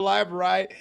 Live, right?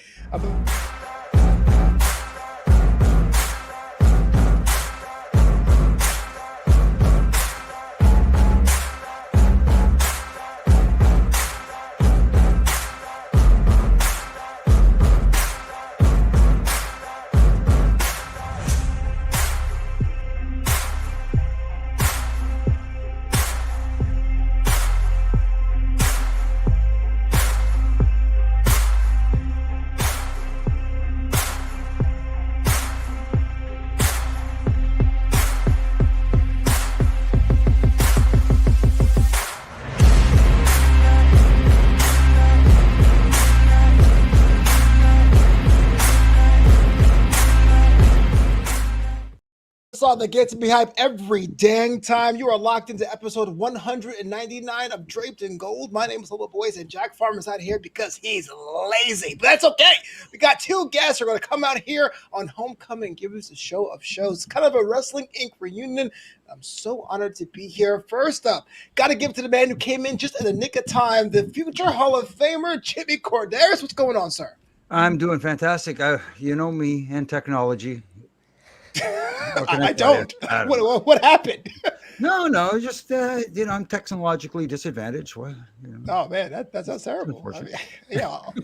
Song that gets me hype every dang time. You are locked into episode 199 of Draped and Gold. My name is Flobo Boyce, and Jack Farmer's not here because he's lazy. But that's okay. We got two guests who are going to come out here on Homecoming, give us a show of shows. It's kind of a Wrestling Inc. reunion. I'm so honored to be here. First up, got to give it to the man who came in just in the nick of time, the future Hall of Famer, Jimmy Korderas. What's going on, sir? I'm doing fantastic. You know me and technology. I don't. What happened? No, just I'm technologically disadvantaged. Well, Oh man, that sounds terrible. I mean,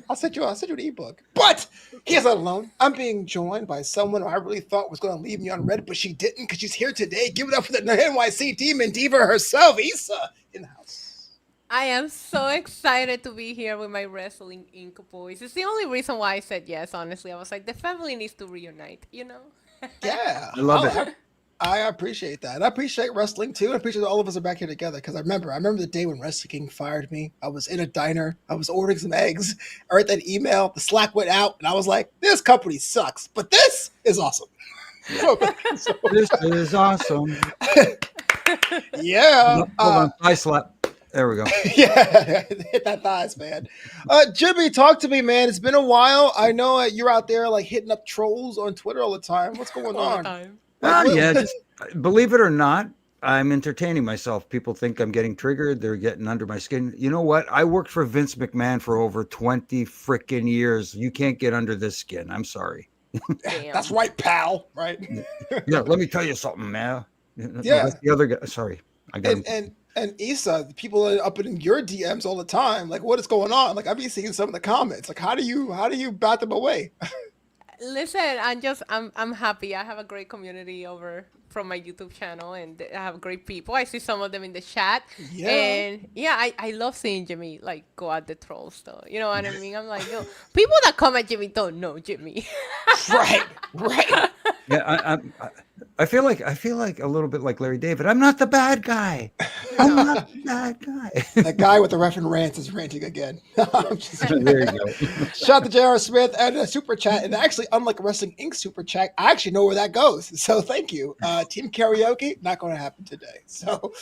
I'll send you an ebook. But he's not alone. I'm being joined by someone who I really thought was going to leave me on red, but she didn't because she's here today. Give it up for the NYCDemonDiva herself, Isa, in the house. I am so excited to be here with my Wrestling Inc. boys. It's the only reason why I said yes, honestly. I was like, the family needs to reunite, Yeah, I love it. I appreciate that. I appreciate wrestling too. I appreciate that all of us are back here together because I remember the day when Wrestling King fired me. I was in a diner. I was ordering some eggs. I read that email. The Slack went out, and I was like, "This company sucks, but this is awesome." This is awesome. Yeah. Hold on. Thigh slap. There we go. Yeah, hit that thighs, man. Jimmy, talk to me, man. It's been a while. I know you're out there like hitting up trolls on Twitter all the time. What's going on? Just believe it or not, I'm entertaining myself. People think I'm getting triggered. They're getting under my skin. You know what? I worked for Vince McMahon for over 20 freaking years. You can't get under this skin. I'm sorry. That's right, pal. Right? Yeah, let me tell you something, man. Yeah. That's the other guy. Sorry. I got And Isa, the people are up in your DMs all the time. Like, what is going on? Like, I've been seeing some of the comments. Like, how do you bat them away? Listen, I'm happy. I have a great community over from my YouTube channel, and I have great people. I see some of them in the chat. Yeah. And I love seeing Jimmy like go at the trolls though. You know what I mean? I'm like, yo, people that come at Jimmy don't know Jimmy. Right. Yeah, I feel like a little bit like Larry David. I'm not the bad guy. I'm not the bad guy. That guy with the Refin rants is ranting again. There you go. Shout out to J.R. Smith and a super chat. And actually, unlike Wrestling Inc. super chat, I actually know where that goes. So thank you. Team karaoke, not going to happen today. So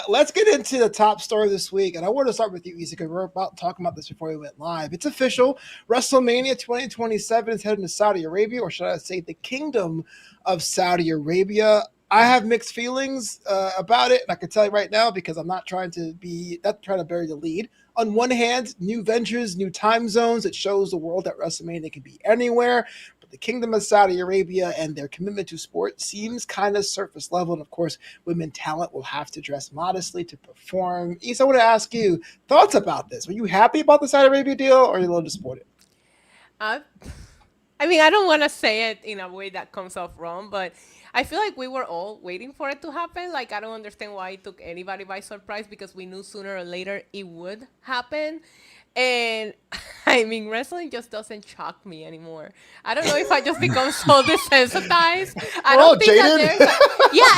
let's get into the top story this week. And I want to start with you, Isa, because we're about talking about this before we went live. It's official. WrestleMania 2027 is heading to Saudi Arabia, or should I say the Kingdom of Saudi Arabia. I have mixed feelings about it, and I can tell you right now because I'm not trying to bury the lead. On one hand, new ventures, new time zones. It shows the world that WrestleMania can be anywhere. But the Kingdom of Saudi Arabia and their commitment to sport seems kind of surface level. And of course, women talent will have to dress modestly to perform. Isa, I want to ask you thoughts about this. Were you happy about the Saudi Arabia deal, or are you a little disappointed? I mean, I don't want to say it in a way that comes off wrong, but I feel like we were all waiting for it to happen. Like, I don't understand why it took anybody by surprise because we knew sooner or later it would happen. And I mean, wrestling just doesn't shock me anymore. I don't know if I just become so desensitized. I don't think that there's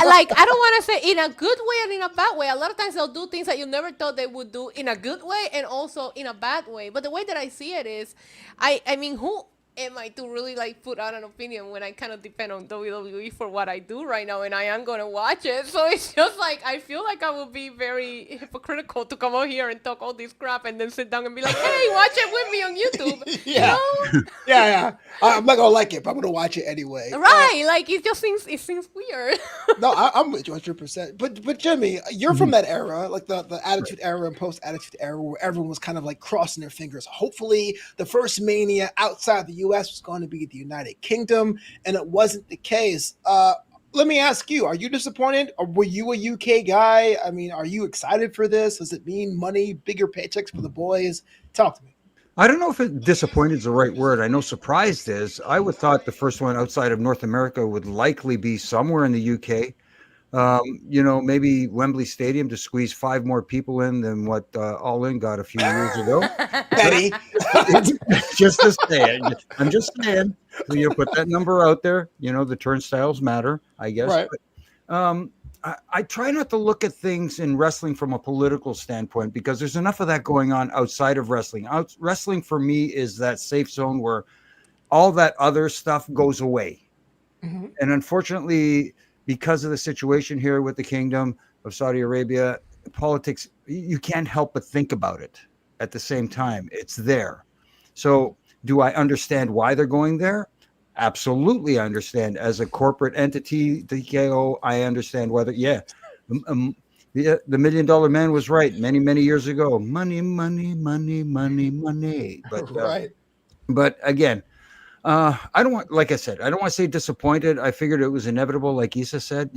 like I don't want to say in a good way and in a bad way. A lot of times they'll do things that you never thought they would do in a good way and also in a bad way. But the way that I see it is, I mean, who am I to really like put out an opinion when I kind of depend on WWE for what I do right now, and I am gonna watch it. So it's just like I feel like I would be very hypocritical to come out here and talk all this crap and then sit down and be like, "Hey, watch it with me on YouTube." Yeah. You know? Yeah. I'm not gonna like it, but I'm gonna watch it anyway. Right? Like it seems weird. No, I'm with you 100%. But Jimmy, you're from that era, like the Attitude Era and post Attitude Era, where everyone was kind of like crossing their fingers. Hopefully, the first Mania outside the U.S. was going to be the United Kingdom, and it wasn't the case. Let me ask you: are you disappointed, or were you a UK guy? I mean, are you excited for this? Does it mean money, bigger paychecks for the boys? Talk to me. I don't know if disappointed is the right word. I know surprised is. I would thought the first one outside of North America would likely be somewhere in the UK. Maybe Wembley Stadium to squeeze 5 more people in than what All In got a few years ago. Betty. Just to say it. I'm just saying. Put that number out there. The turnstiles matter, I guess. Right. But, I try not to look at things in wrestling from a political standpoint because there's enough of that going on outside of wrestling. Wrestling for me is that safe zone where all that other stuff goes away. Mm-hmm. And unfortunately, because of the situation here with the Kingdom of Saudi Arabia, politics, you can't help but think about it at the same time. It's there. So do I understand why they're going there? Absolutely, I understand. As a corporate entity, TKO, I understand whether, the $1 Million Man was right many years ago. Money, money, money, money, money. But right. But again, I don't want, like I said, I don't want to say disappointed. I figured it was inevitable, like Isa said.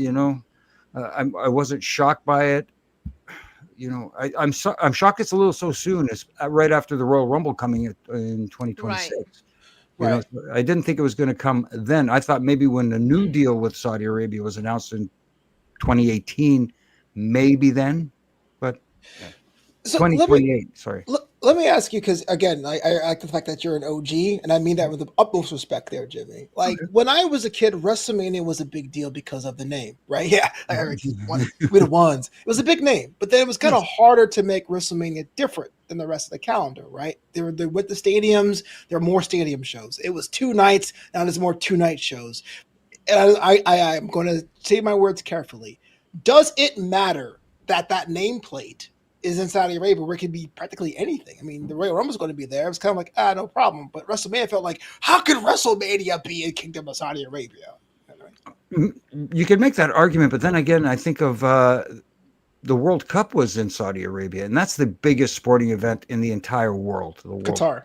I wasn't shocked by it. I'm shocked it's a little so soon. It's right after the Royal Rumble coming in 2026. Right. I didn't think it was going to come then. I thought maybe when the new deal with Saudi Arabia was announced in 2018, maybe then, but So 2028. Sorry. Let me ask you, because again, I like the fact that you're an OG, and I mean that with the utmost respect there, Jimmy. Like, when I was a kid, WrestleMania was a big deal because of the name, right? Yeah, we the ones. It was a big name, but then it was kind of harder to make WrestleMania different than the rest of the calendar, right? They're with the stadiums, there are more stadium shows. It was 2 nights, now there's more 2-night shows. And I'm going to say my words carefully. Does it matter that nameplate is in Saudi Arabia, where it can be practically anything? I mean, the Royal Rumble is going to be there. It was kind of like, no problem. But WrestleMania felt like, how could WrestleMania be in Kingdom of Saudi Arabia? You can make that argument, but then again, I think of the World Cup was in Saudi Arabia, and that's the biggest sporting event in the entire world. Qatar.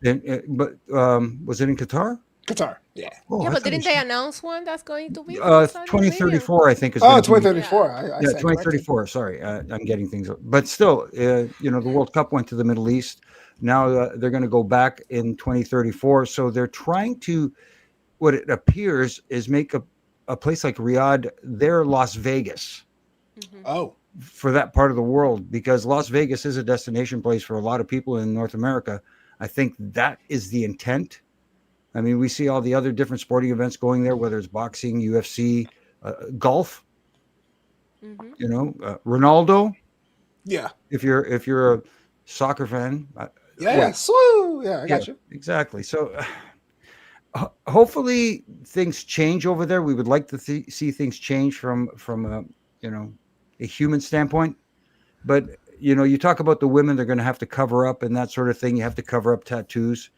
Yeah. But was it in Qatar? Qatar, yeah. Oh, yeah, but didn't they announce one that's going to be 2034? I think is. 2034. I 2034. Sorry, I'm getting things. But still, the World Cup went to the Middle East. Now they're going to go back in 2034. So they're trying to, what it appears is make a place like Riyadh their Las Vegas. Mm-hmm. Oh. For that part of the world, because Las Vegas is a destination place for a lot of people in North America. I think that is the intent. I mean, we see all the other different sporting events going there, whether it's boxing, UFC, golf. Mm-hmm. Ronaldo. Yeah. If you're a soccer fan. Yeah. I got you. Exactly. So hopefully things change over there. We would like to see things change from a human standpoint. But you talk about the women, they're going to have to cover up and that sort of thing. You have to cover up tattoos.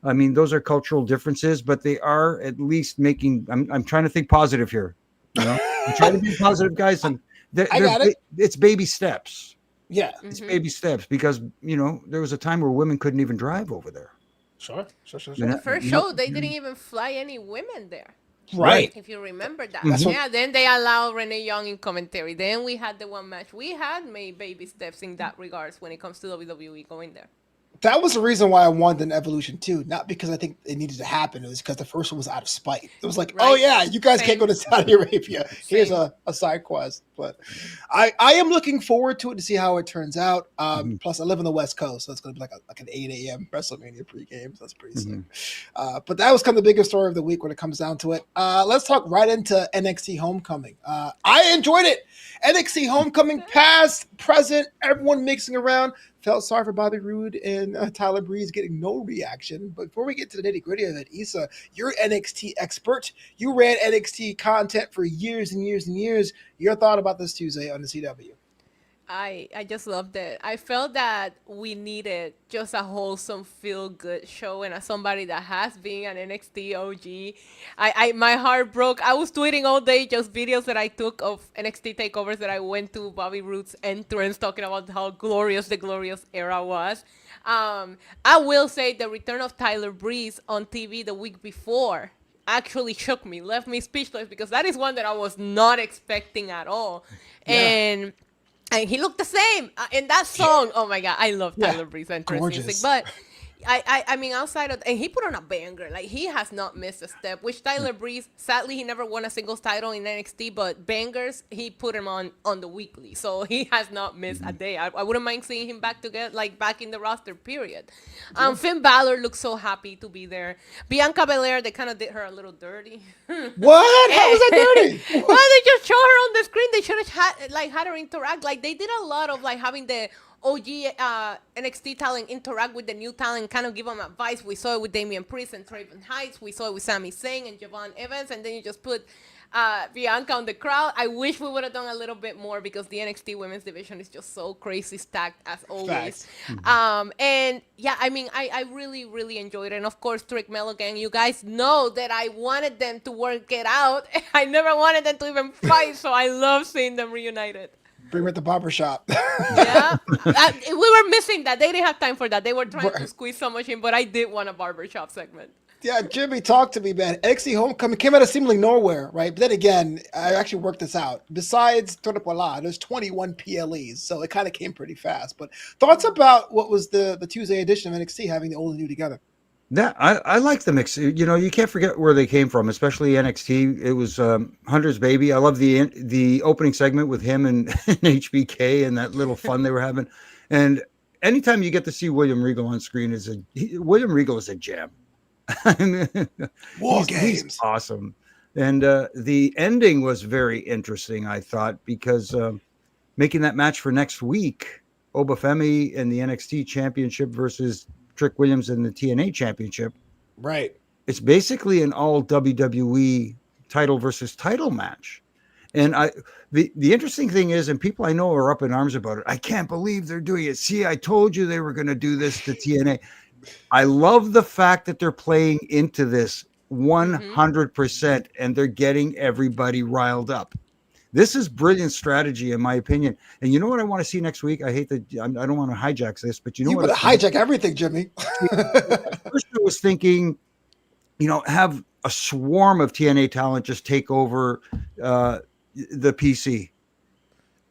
I mean, those are cultural differences, but they are at least making. I'm trying to think positive here. I'm trying to be positive, guys. And I got it. It's baby steps. Yeah, it's baby steps because there was a time where women couldn't even drive over there. Sure. The first show, they didn't even fly any women there. Right. If you remember that. Mm-hmm. Then they allowed Renee Young in commentary. Then we had the one match. We had made baby steps in that regards when it comes to WWE going there. That was the reason why I wanted an Evolution too, not because I think it needed to happen. It was because the first one was out of spite. It was like, oh yeah, you guys can't go to Saudi Arabia. Here's a side quest. But I am looking forward to it to see how it turns out. Plus, I live on the West Coast, so it's going to be like an 8 a.m. WrestleMania pregame. So that's pretty sick. But that was kind of the biggest story of the week when it comes down to it. Let's talk right into NXT Homecoming. I enjoyed it. NXT Homecoming, past, present, everyone mixing around. Felt sorry for Bobby Roode and Tyler Breeze getting no reaction. But before we get to the nitty gritty of it, Isa, you're an NXT expert. You ran NXT content for years and years and years. Your thought about this Tuesday on the CW? I just loved it. I felt that we needed just a wholesome, feel good show, and as somebody that has been an NXT OG, I my heart broke. I was tweeting all day just videos that I took of NXT takeovers that I went to, Bobby Roode's entrance, talking about how glorious the glorious era was. I will say the return of Tyler Breeze on TV the week before actually shook me, left me speechless, because that is one that I was not expecting at all. Yeah. And he looked the same in that song. Oh my god, I love Yeah. Tyler Breeze entrance music. Gorgeous. But I mean, outside of, and he put on a banger. Like, he has not missed a step. Which Tyler Breeze, sadly, he never won a singles title in NXT, but bangers he put him on the weekly, so he has not missed a day. I wouldn't mind seeing him back together, like back in the roster. Period. Finn Balor looks so happy to be there. Bianca Belair, they kind of did her a little dirty. What? How was that dirty? Well, they just show her on the screen. They should have had her interact. Like, they did a lot of like having the OG NXT talent interact with the new talent, kind of give them advice. We saw it with Damian Priest and Traven Heights. We saw it with Sami Zayn and Javon Evans, and then you just put Bianca on the crowd. I wish we would have done a little bit more, because the NXT women's division is just so crazy stacked as always. And yeah, I mean, I really, really enjoyed it. And of course, Trick Milligan, you guys know that I wanted them to work it out. I never wanted them to even fight, so I love seeing them reunited. Bring her at the barbershop. Yeah, we were missing that. They didn't have time for that. They were trying to squeeze so much in, but I did want a barbershop segment. Yeah, Jimmy, talk to me, man. NXT Homecoming came out of seemingly nowhere, right? But then again, I actually worked this out. Besides Torrepola, there's 21 PLEs, so it kind of came pretty fast. But thoughts about what was the Tuesday edition of NXT having the old and new together? Yeah, I like the mix. You know, you can't forget where they came from, especially NXT. It was Hunter's baby. I love the opening segment with him and, and HBK and that little fun they were having. And anytime you get to see William Regal on screen, William Regal is a gem. He's awesome. And the ending was very interesting, I thought, because making that match for next week, Obafemi and the NXT Championship versus Trick Williams in the TNA Championship. Right. It's basically an all WWE title versus title match. And the interesting thing is, and people I know are up in arms about it, I can't believe they're doing it. See, I told you they were going to do this to TNA. I love the fact that they're playing into this 100%, and they're getting everybody riled up. This is brilliant strategy, in my opinion. And you know what I want to see next week? I hate that I don't want to hijack this, but you know what? You hijack everything, Jimmy. First, I was thinking, you know, have a swarm of TNA talent just take over the PC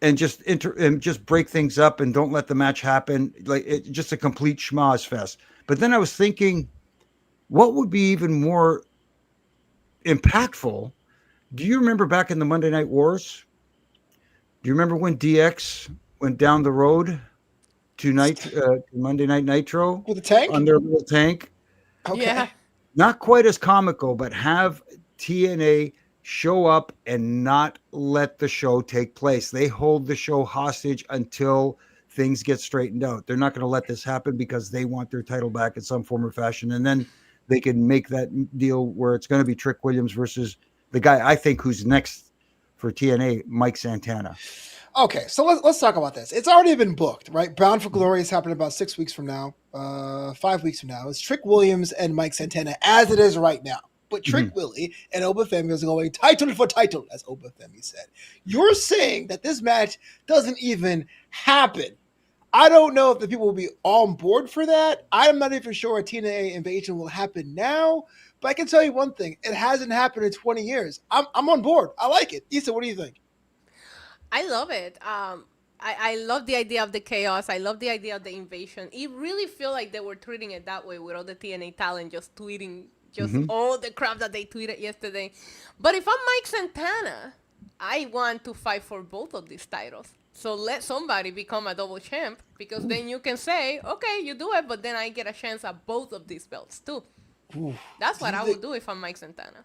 and just break things up and don't let the match happen. Like, just a complete schmoz fest. But then I was thinking, what would be even more impactful? Do you remember back in the Monday Night Wars? Do you remember when DX went down the road to Monday Night Nitro with a tank on their little tank? Okay. Yeah. Not quite as comical, but have TNA show up and not let the show take place. They hold the show hostage until things get straightened out. They're not going to let this happen because they want their title back in some form or fashion. And then they can make that deal where it's going to be Trick Williams versus the guy I think who's next for TNA, Mike Santana. Okay, so let's talk about this. It's already been booked, right? Bound for Glory is happening about 6 weeks from now, 5 weeks from now. It's Trick Williams and Mike Santana as it is right now. But Trick Willie and Obafemi is going title for title, as Obafemi said. You're saying that this match doesn't even happen. I don't know if the people will be on board for that. I'm not even sure a TNA invasion will happen now. But I can tell you one thing. It hasn't happened in 20 years. I'm on board. I like it. Isa, what do you think? I love it. I love the idea of the chaos. I love the idea of the invasion. It really feel like they were treating it that way with all the TNA talent just tweeting just all the crap that they tweeted yesterday. But if I'm Mike Santana, I want to fight for both of these titles. So let somebody become a double champ, because then you can say, okay, you do it, but then I get a chance at both of these belts too. That's what I would do if I'm Mike Santana.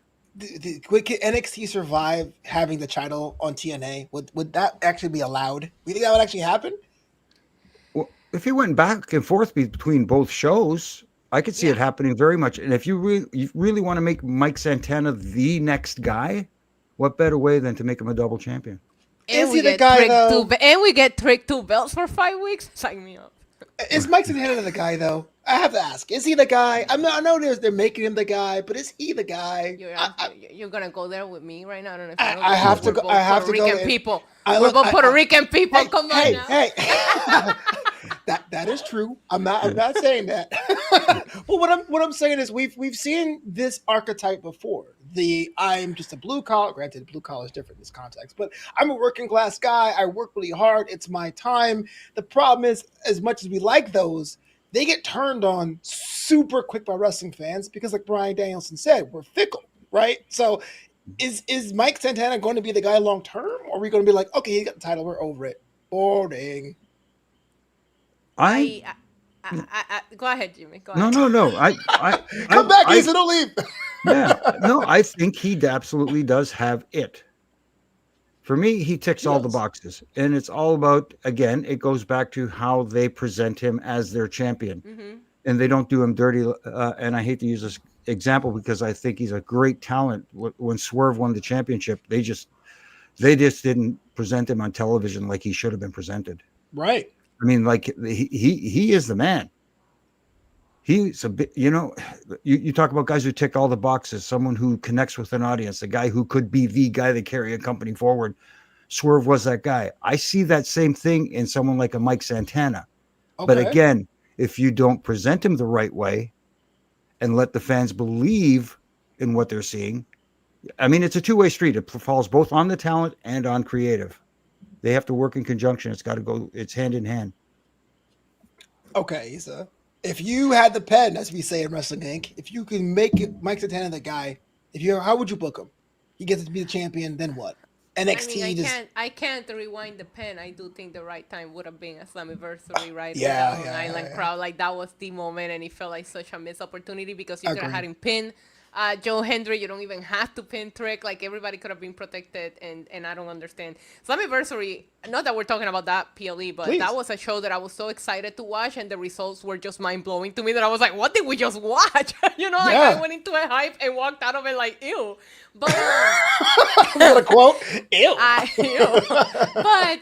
Would NXT survive having the title on TNA? Would that actually be allowed? Do you think that would actually happen? Well, if he went back and forth between both shows, I could see it happening very much. And if you really want to make Mike Santana the next guy, what better way than to make him a double champion? Is he the guy though? And we get tricked 2 belts for 5 weeks. Sign me up. Is Mike Santana the guy though? I have to ask. Is he the guy? I know they're making him the guy, but is he the guy? You're gonna go there with me right now. I don't know if I have to go. I have to go. Puerto Rican people. We're both Puerto Rican people. Come on now. Hey. That is true. I'm not saying that. But what I'm saying is we've seen this archetype before. I'm just a blue collar. Granted, blue collar is different in this context, but I'm a working class guy. I work really hard. It's my time. The problem is, as much as we like those, they get turned on super quick by wrestling fans because, like Bryan Danielson said, we're fickle, right? So, is Mike Santana going to be the guy long term, or are we going to be like, okay, he got the title, we're over it? Boring. I go ahead, Jimmy. Go ahead. No. Come back, Isa, don't leave. Yeah, no, I think he absolutely does have it. For me, he ticks all the boxes, and it's all about, again, it goes back to how they present him as their champion, and they don't do him dirty. And I hate to use this example because I think he's a great talent. When Swerve won the championship, they just didn't present him on television like he should have been presented. Right. I mean, like he is the man. He's a bit, you talk about guys who tick all the boxes, someone who connects with an audience, a guy who could be the guy that carry a company forward. Swerve was that guy. I see that same thing in someone like a Mike Santana. Okay. But again, if you don't present him the right way and let the fans believe in what they're seeing, I mean, it's a two-way street. It falls both on the talent and on creative. They have to work in conjunction. It's got to go. It's hand in hand. Okay, Isa. If you had the pen, as we say in Wrestling Inc., if you can make Mike Santana the guy, how would you book him? He gets to be the champion, then what? NXT. I can't rewind the pen. I do think the right time would have been a Slammiversary, right? Island crowd. Like, that was the moment, and it felt like such a missed opportunity because you could have had him pin Joe Hendry. You don't even have to pin Trick. Like, everybody could have been protected, and I don't understand. Slammiversary, not that we're talking about that PLE, but that was a show that I was so excited to watch, and the results were just mind-blowing to me that I was like, what did we just watch? I went into a hype and walked out of it like, ew. But a quote, ew. But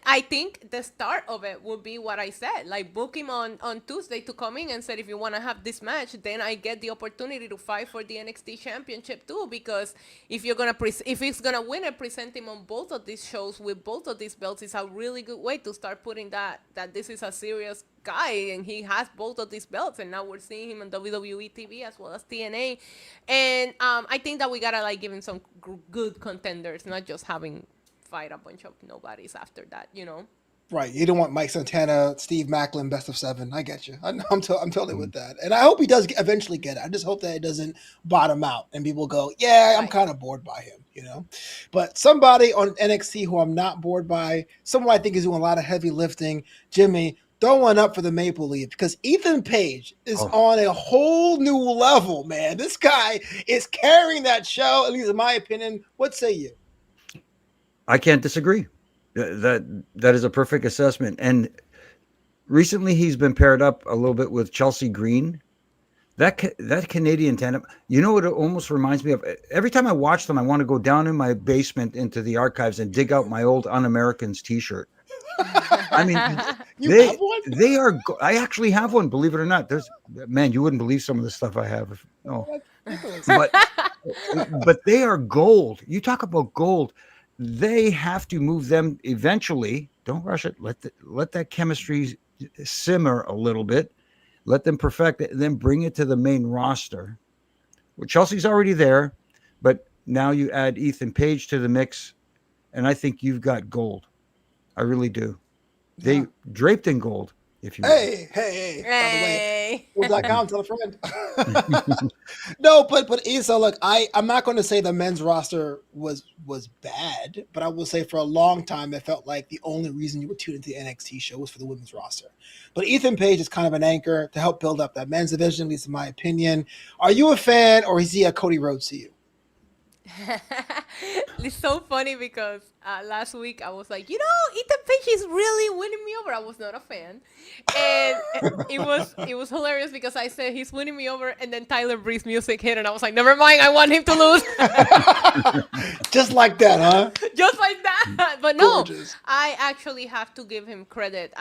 I think the start of it would be what I said, like book him on Tuesday to come in and said, if you want to have this match, then I get the opportunity to fight for the NXT Championship too. Because if he's gonna win it, present him on both of these shows with both of these belts is a really good way to start putting that this is a serious guy and he has both of these belts, and now we're seeing him on WWE TV as well as TNA, and I think that we gotta give him some good contenders, not just having fight a bunch of nobodies after that, Right, you don't want Mike Santana, Steve Macklin, best of 7. I get you. I'm totally with that, and I hope he does eventually get it. I just hope that it doesn't bottom out and people go, I'm kind of bored by him, But somebody on NXT who I'm not bored by, someone I think is doing a lot of heavy lifting, Jimmy. Throw one up for the Maple Leaf because Ethan Page is on a whole new level, man. This guy is carrying that show, at least in my opinion. What say you? I can't disagree. That is a perfect assessment. And recently he's been paired up a little bit with Chelsea Green. That Canadian tandem, what it almost reminds me of? Every time I watch them, I want to go down in my basement into the archives and dig out my old Un-Americans t-shirt. I mean, have one? They are. I actually have one. Believe it or not. You wouldn't believe some of the stuff I have. But they are gold. You talk about gold. They have to move them eventually. Don't rush it. Let that chemistry simmer a little bit. Let them perfect it, and then bring it to the main roster. Well, Chelsea's already there, but now you add Ethan Page to the mix, and I think you've got gold. I really do. They draped in gold, if you will. Hey. By the way, World.com, tell a friend. No, but Isa, look, I'm not going to say the men's roster was bad, but I will say for a long time it felt like the only reason you would tune into the NXT show was for the women's roster. But Ethan Page is kind of an anchor to help build up that men's division, at least in my opinion. Are you a fan, or is he a Cody Rhodes to you? It's so funny because last week I was like, Ethan Page is really winning me over. I was not a fan, and it was hilarious because I said he's winning me over, and then Tyler Breeze music hit, and I was like, never mind, I want him to lose, Just like that, huh? just like that. But no, Gorgeous. I actually have to give him credit.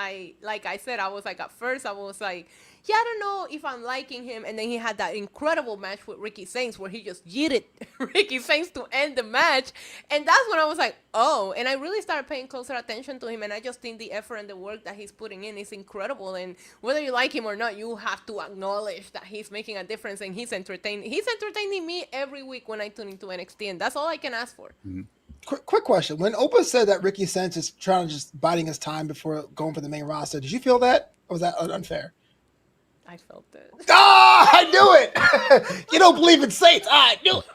Like I said, I was like at first I was like, yeah, I don't know if I'm liking him. And then he had that incredible match with Ricky Saints where he just yeeted Ricky Saints to end the match. And that's when I was like, oh. And I really started paying closer attention to him. And I just think the effort and the work that he's putting in is incredible. And whether you like him or not, you have to acknowledge that he's making a difference and he's entertaining. He's entertaining me every week when I tune into NXT. And that's all I can ask for. Quick question. When Opa said that Ricky Sanchez is trying to just biding his time before going for the main roster, did you feel that? Or was that unfair? I felt it. Ah, I knew it. You don't believe in Saints. I knew it.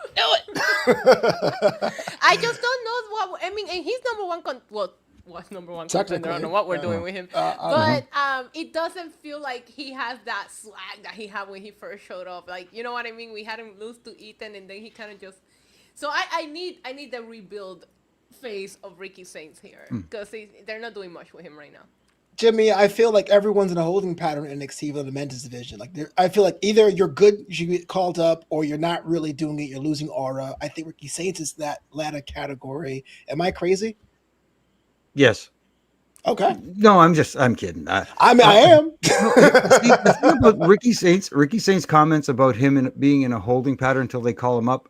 I just don't know what I mean. And he's number one. What's number one contender? I don't know what we're doing with him. But it doesn't feel like he has that swag that he had when he first showed up. Like, you know what I mean? We had him lose to Ethan, and then he kind of just. So I need the rebuild phase of Ricky Saints here because they're not doing much with him right now. Jimmy, I feel like everyone's in a holding pattern in NXT in the men's division. Like, I feel like either you're good, you should get called up, or you're not really doing it. You're losing aura. I think Ricky Saints is that latter category. Am I crazy? Yes. Okay. No, I'm kidding. I am. See, the thing about Ricky Saints' comments about him being in a holding pattern until they call him up,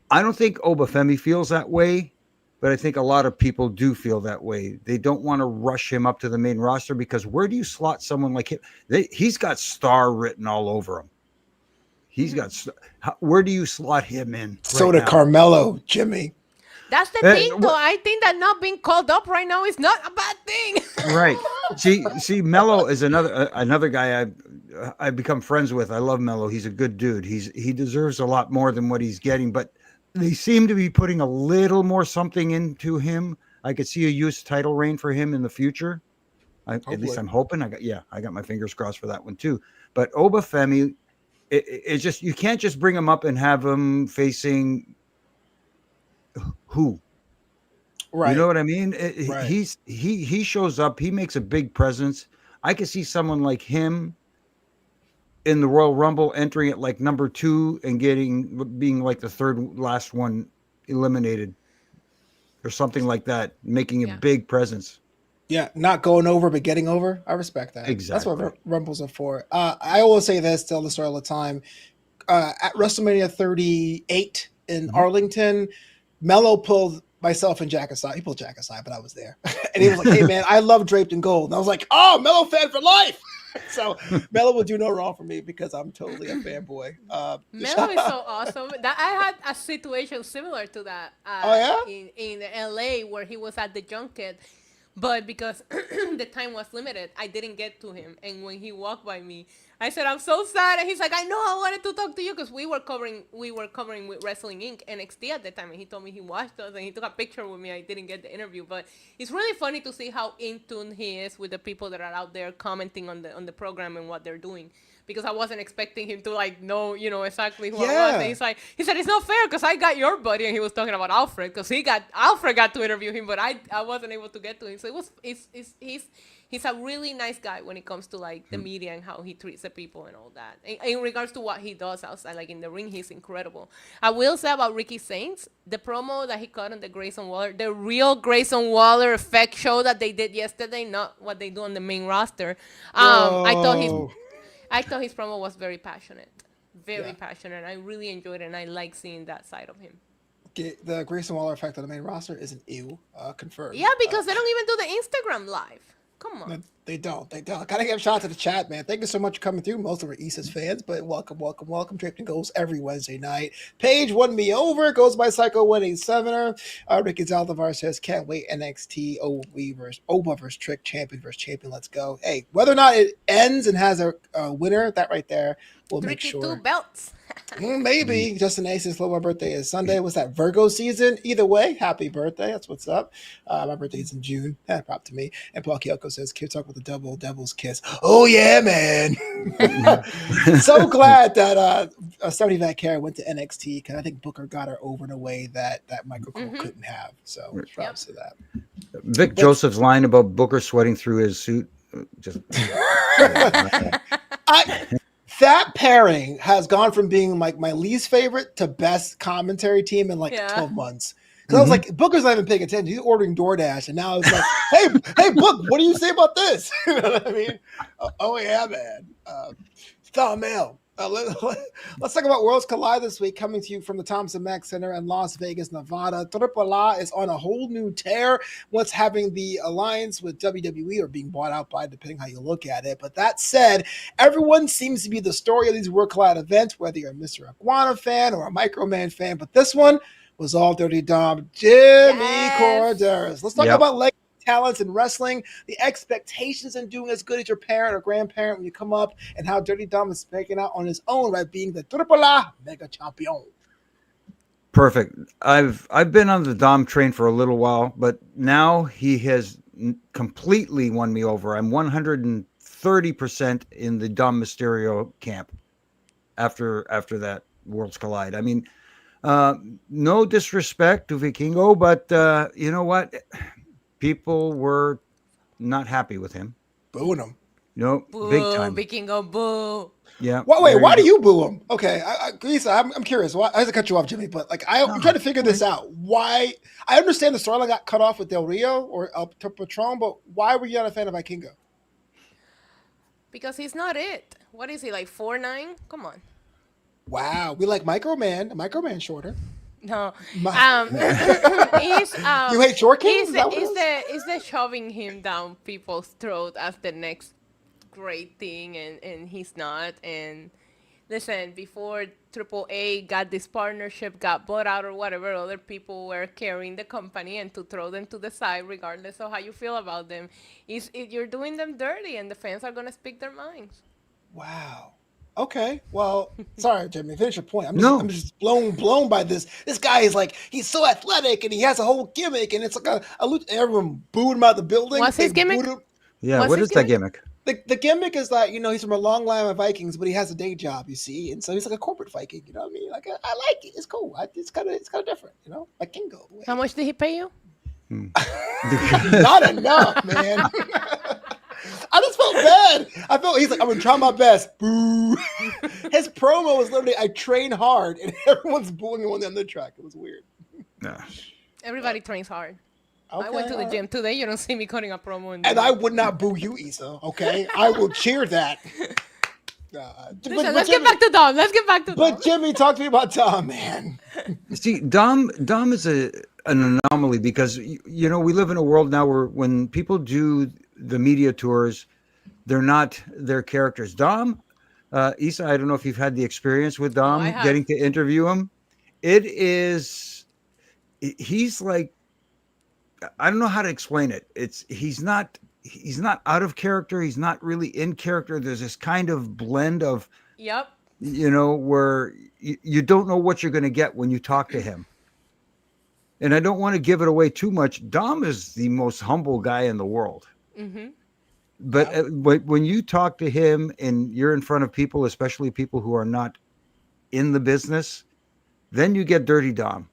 I don't think Obafemi feels that way, but I think a lot of people do feel that way. They don't want to rush him up to the main roster because where do you slot someone like him? He's got star written all over him. He's got where do you slot him in? So did Carmelo, Jimmy. That's the thing, though. I think that not being called up right now is not a bad thing. Right. See, Mello is another guy I've become friends with. I love Mello. He's a good dude. He deserves a lot more than what he's getting, but they seem to be putting a little more something into him. I could see a US title reign for him in the future. At least I'm hoping. I got my fingers crossed for that one too. But Obafemi, it's just you can't just bring him up and have him facing who. Right. You know what I mean? Right. He shows up. He makes a big presence. I could see someone like him in the Royal Rumble entering at like number 2 and being like the third last one eliminated or something like that, making a big presence. Yeah, not going over but getting over. I respect that. Exactly. That's what Rumbles are for. I always say this, tell the story all the time. At WrestleMania 38 in Arlington, Mello pulled myself and Jack aside. He pulled Jack aside, but I was there. And he was like, hey, man, I love Draped and Gold. And I was like, oh, Mello fan for life. So Mello would do no wrong for me because I'm totally a fanboy. Mello is so awesome. I had a situation similar to that in LA where he was at the junket. But because the time was limited, I didn't get to him. And when he walked by me, I said, I'm so sad. And he's like, I know, I wanted to talk to you because we were covering with Wrestling Inc. NXT at the time. And he told me he watched us and he took a picture with me. I didn't get the interview. But it's really funny to see how in tune he is with the people that are out there commenting on the program and what they're doing. Because I wasn't expecting him to know exactly who I was. And he said, it's not fair because I got your buddy. And he was talking about Alfred because Alfred got to interview him, but I wasn't able to get to him. So he's a really nice guy when it comes to the media and how he treats the people and all that. In regards to what he does outside, like in the ring, he's incredible. I will say about Ricky Saints, the promo that he cut on the Grayson Waller, the real Grayson Waller effect show that they did yesterday, not what they do on the main roster. I thought his promo was very passionate. Very passionate. I really enjoyed it, and I like seeing that side of him. The Grayson Waller effect on the main roster is an ew. Confirmed. Yeah, because they don't even do the Instagram live. Come on. No, they don't. Gotta give a shout out to the chat, man. Thank you so much for coming through. Most of our Isa's fans, but welcome. Draped and Goes every Wednesday night. Paige won me over. Goes by Psycho 187er. Ricky Zaldivar says, can't wait. NXT Oba versus Trick, champion versus champion. Let's go. Hey, whether or not it ends and has a winner, that right there will make sure. 2 belts. Maybe Justin Ace's my birthday is Sunday. What's that, Virgo season? Either way, happy birthday. That's what's up. My birthday's in June. Prop to me. And Paul Kyoko says, "Kid talk with the devil's kiss." Oh yeah, man. So glad that Stephanie Vaquera went to NXT because I think Booker got her over in a way that Michael Cole couldn't have. So props to that. Vic Joseph's line about Booker sweating through his suit. Just that pairing has gone from being like my least favorite to best commentary team in like 12 months. Because I was like, Booker's not even paying attention. He's ordering DoorDash. And now it's like, hey, Book, what do you say about this? You know what I mean? Oh yeah, man. Mail. Let's talk about Worlds Collide this week, coming to you from the Thompson Mack Center in Las Vegas, Nevada. Triple A is on a whole new tear. What's having the alliance with WWE or being bought out by, depending how you look at it. But that said, everyone seems to be the story of these World Collide events, whether you're a Mr. Iguana fan or a Microman fan. But this one was all Dirty Dom, Jimmy Korderas. Let's talk about talents in wrestling, the expectations in doing as good as your parent or grandparent when you come up, and how Dirty Dom is making out on his own by being the Triple A Mega Champion. Perfect. I've been on the Dom train for a little while, but now he has completely won me over. I'm 130% in the Dom Mysterio camp after that Worlds Collide. I mean, no disrespect to Vikingo, but you know what? People were not happy with him. Booing him. No, boo, big time. Vikingo, boo. Yeah. Wait, why do you boo him? Okay, Isa, I'm curious. Why, I have to cut you off, Jimmy, but like I'm trying to figure this out. Why? I understand the storyline got cut off with Del Rio or El Patron, but why were you not a fan of Vikingo? Because he's not it. What is he, like 4'9"? Come on. Wow, we like Microman shorter. No, he's, you hate short kids? Is the shoving him down people's throat as the next great thing, and he's not. And listen, before Triple A got this partnership, got bought out or whatever, other people were carrying the company, and to throw them to the side, regardless of how you feel about them, you're doing them dirty, and the fans are gonna speak their minds. Wow. Okay, well, sorry, Jimmy. Finish your point. I'm just blown by this. This guy is like, he's so athletic and he has a whole gimmick, and it's like everyone booed him out of the building. What's his gimmick? Yeah, what is that gimmick? The gimmick is that, he's from a long line of Vikings, but he has a day job, you see, and so he's like a corporate Viking. You know what I mean? Like I like it. It's cool. It's kind of different. Like Kingo. How much did he pay you? Not enough, man. I just felt bad. He's like, I'm going to try my best. Boo. His promo was literally, I train hard, and everyone's booing him on the other track. It was weird. Nah. Everybody trains hard. Okay, I went to the gym today. You don't see me cutting a promo. And I would not boo you, Isa, okay? I will cheer that. Listen, let's get back to Dom. But Jimmy, talk to me about Dom, man. See, Dom is an anomaly because, we live in a world now where when people do the media tours, they're not their characters. Dom, Isa, I don't know if you've had the experience with Dom getting to interview him. He's like, I don't know how to explain it. He's not out of character. He's not really in character. There's this kind of blend of, where you don't know what you're going to get when you talk to him. And I don't want to give it away too much. Dom is the most humble guy in the world. Mm-hmm. But when you talk to him and you're in front of people, especially people who are not in the business, then you get Dirty Dom.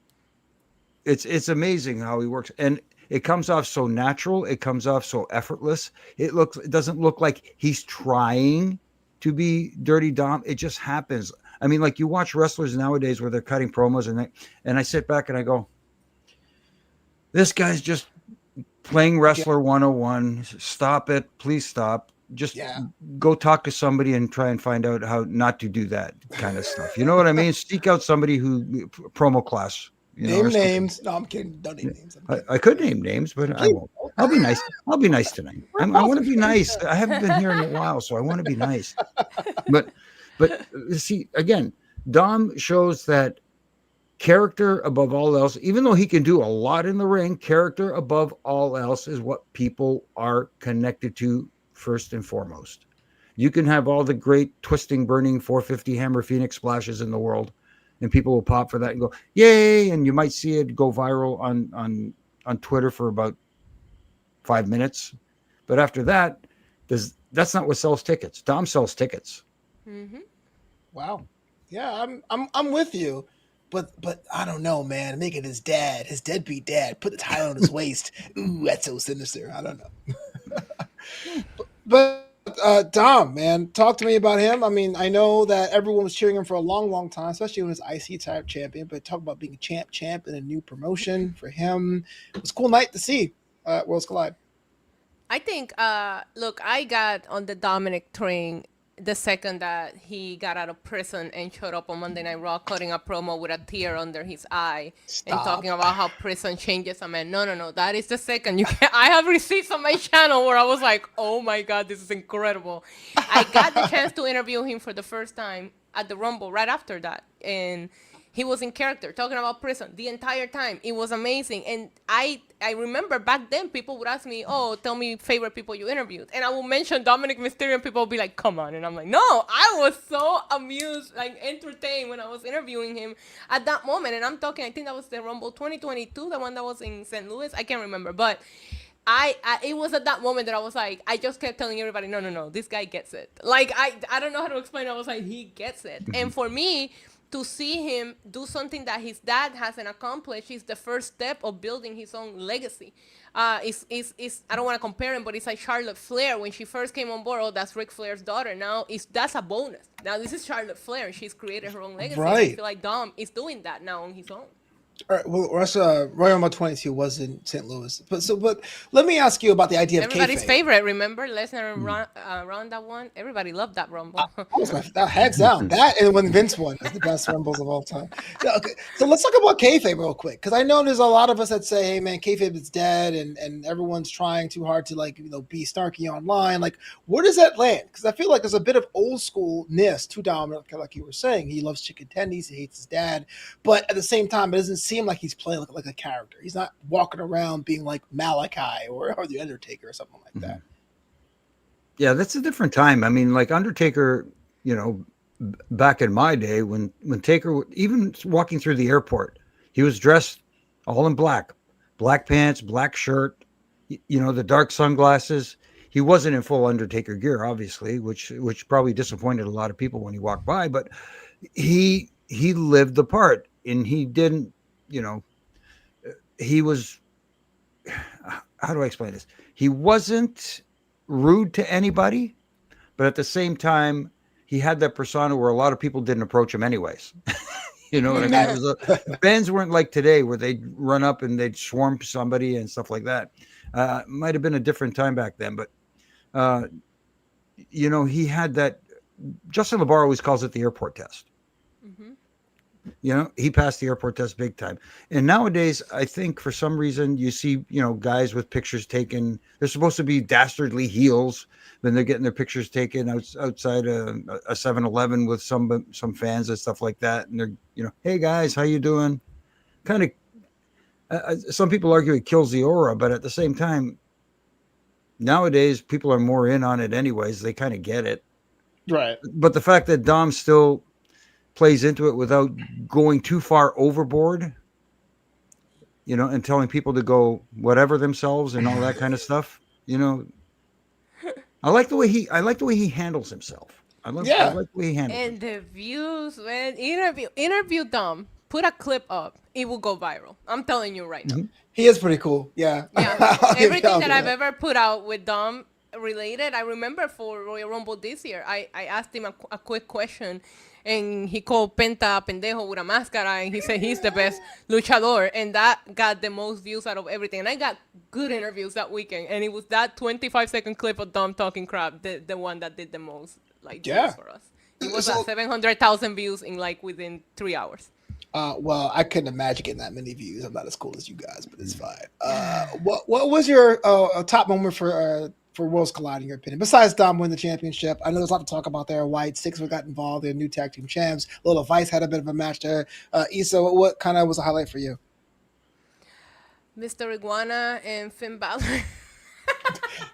It's amazing how he works, and it comes off so natural. It comes off so effortless. It doesn't look like he's trying to be Dirty Dom. It just happens. I mean, like you watch wrestlers nowadays where they're cutting promos, and I sit back and I go, this guy's just playing Wrestler 101. Stop it. Please stop. Just go talk to somebody and try and find out how not to do that kind of stuff. You know what I mean? Seek out somebody who promo class. Name names. No, I'm kidding. Don't name names. I could name names, but I won't. I'll be nice. I'll be nice tonight. I want to be nice. I haven't been here in a while, so I want to be nice. But see, again, Dom shows that character above all else, even though he can do a lot in the ring, character above all else is what people are connected to first and foremost. You can have all the great twisting, burning 450 hammer Phoenix splashes in the world, and people will pop for that and go, yay. And you might see it go viral on Twitter for about 5 minutes. But after that, that's not what sells tickets. Dom sells tickets. Mm-hmm. Wow. Yeah, I'm with you. But I don't know, man. Make it his deadbeat dad, put the title on his waist. Ooh, that's so sinister. I don't know. But Dom, man, talk to me about him. I mean, I know that everyone was cheering him for a long, long time, especially when he was IC type champion. But talk about being a champ in a new promotion for him. It was a cool night to see Worlds Collide. I think, look, I got on the Dominic train the second that he got out of prison and showed up on Monday Night Raw cutting a promo with a tear under his eye and Stop. talking about how prison changes a man. No, that is the second. You can I have receipts on my channel where I was like, oh my God, this is incredible. I got the chance to interview him for the first time at the Rumble right after that. And he was in character talking about prison the entire time. It was amazing. And I remember back then people would ask me, oh, tell me favorite people you interviewed. And I will mention Dominic Mysterio and people will be like, come on. And I'm like, no, I was so amused, like entertained when I was interviewing him at that moment. And I'm talking, I think that was the Rumble 2022, the one that was in St. Louis. I can't remember. But I it was at that moment that I was like, I just kept telling everybody, no, this guy gets it. Like, I don't know how to explain it. I was like, he gets it. And for me, to see him do something that his dad hasn't accomplished is the first step of building his own legacy. Is I don't want to compare him, but it's like Charlotte Flair when she first came on board. Oh, that's Ric Flair's daughter. Now that's a bonus. Now this is Charlotte Flair, and she's created her own legacy. And I Right. feel like Dom is doing that now on his own. All right, well, Royal Rumble 22 was in St. Louis, but let me ask you about the idea of Everybody's kayfabe. favorite, remember Lesnar and Ronda one? Everybody loved that Rumble. That was that hands down. That and when Vince won is the best Rumbles of all time. Yeah, okay, so let's talk about kayfabe real quick because I know there's a lot of us that say, "Hey, man, kayfabe is dead," and everyone's trying too hard to be snarky online. Like, where does that land? Because I feel like there's a bit of old schoolness to Dominic, like you were saying. He loves chicken tendies. He hates his dad, but at the same time, it doesn't seem like he's playing like a character. He's not walking around being like Malachi or the Undertaker or something like that. Yeah, that's a different time. I mean, like Undertaker, back in my day when Taker, even walking through the airport, he was dressed all in black pants, black shirt, the dark sunglasses. He wasn't in full Undertaker gear, obviously, which probably disappointed a lot of people when he walked by, but he lived the part, and he didn't, he was, how do I explain this? He wasn't rude to anybody, but at the same time, he had that persona where a lot of people didn't approach him anyways. You know what I mean? Fans weren't like today where they'd run up and they'd swarm somebody and stuff like that. Might have been a different time back then, but he had that. Justin LaBar always calls it the airport test. Mm-hmm. He passed the airport test big time. And nowadays, I think for some reason you see, guys with pictures taken. They're supposed to be dastardly heels, then they're getting their pictures taken outside a 7-Eleven with some fans and stuff like that. And they're, hey guys, how you doing? Kind of. Some people argue it kills the aura, but at the same time, nowadays people are more in on it anyways. They kind of get it. Right. But the fact that Dom still plays into it without going too far overboard, and telling people to go whatever themselves and all that kind of stuff. I like the way he handles himself. I like the way he handles and the views, man. Interview Dom. Put a clip up. It will go viral. I'm telling you right now. Mm-hmm. He is pretty cool. Yeah. Everything that I've ever put out with Dom related, I remember for Royal Rumble this year, I asked him a quick question, and he called Penta pendejo with a máscara, and he said he's the best luchador, and that got the most views out of everything. And I got good interviews that weekend, and it was that 25-second clip of Dom talking crap, the one that did the most views for us. It was at 700,000 views in within 3 hours. Well, I couldn't imagine getting that many views. I'm not as cool as you guys, but it's fine. What was your top moment for Worlds Collide in your opinion? Besides Dom winning the championship, I know there's a lot to talk about there. White, Six got involved. Their new tag team champs. Little Vice had a bit of a match there. Isa, what kind of was a highlight for you? Mr. Iguana and Finn Balor.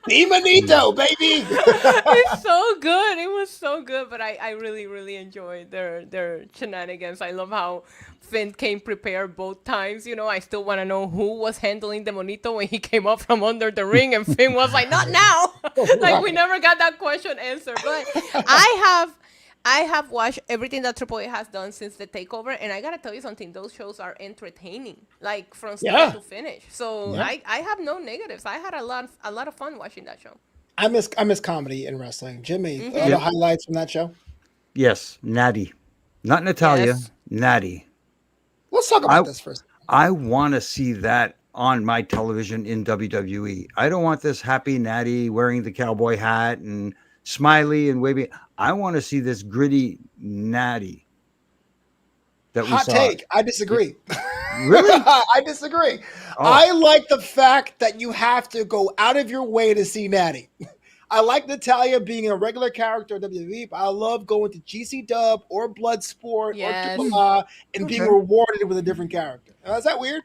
Demonito, baby. It's so good. It was so good, but I really, really enjoyed their shenanigans. I love how Finn came prepared both times. You know, I still want to know who was handling the Monito when he came up from under the ring, and Finn was like, "Not now." Like we never got that question answered. But I have watched everything that Triple A has done since the takeover, and I gotta tell you something. Those shows are entertaining, like from start to finish. So I have no negatives. I had a lot of fun watching that show. I miss comedy in wrestling. Jimmy, the highlights from that show. Yes, Natty, not Natalia. Yes. Natty. Let's talk about this first. I want to see that on my television in WWE. I don't want this happy Natty wearing the cowboy hat and smiley and waving. I want to see this gritty Natty. That Hot take. I disagree. Really? I disagree. I like the fact that you have to go out of your way to see Natty. I like Natalya being a regular character in WWE, but I love going to GC Dub or Bloodsport or AAA and being rewarded with a different character. Is that weird?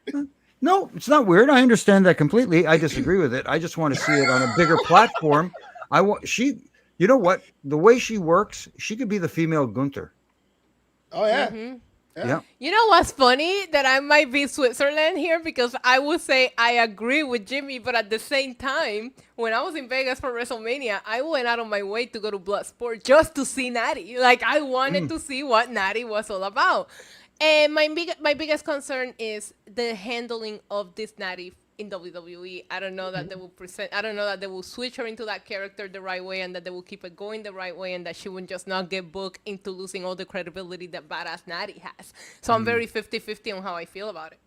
No, it's not weird. I understand that completely. I disagree with it. I just want to see it on a bigger platform. You know what? The way she works, she could be the female Gunther. Oh, yeah. Mm-hmm. Yeah. You know what's funny? That I might be Switzerland here because I would say I agree with Jimmy, but at the same time, when I was in Vegas for WrestleMania, I went out of my way to go to Bloodsport just to see Natty. Like I wanted to see what Natty was all about. And my biggest concern is the handling of this Natty in WWE. I don't know that they will present. I don't know that they will switch her into that character the right way, and that they will keep it going the right way, and that she will just not get booked into losing all the credibility that badass Natty has. So I'm very 50-50 on how I feel about it.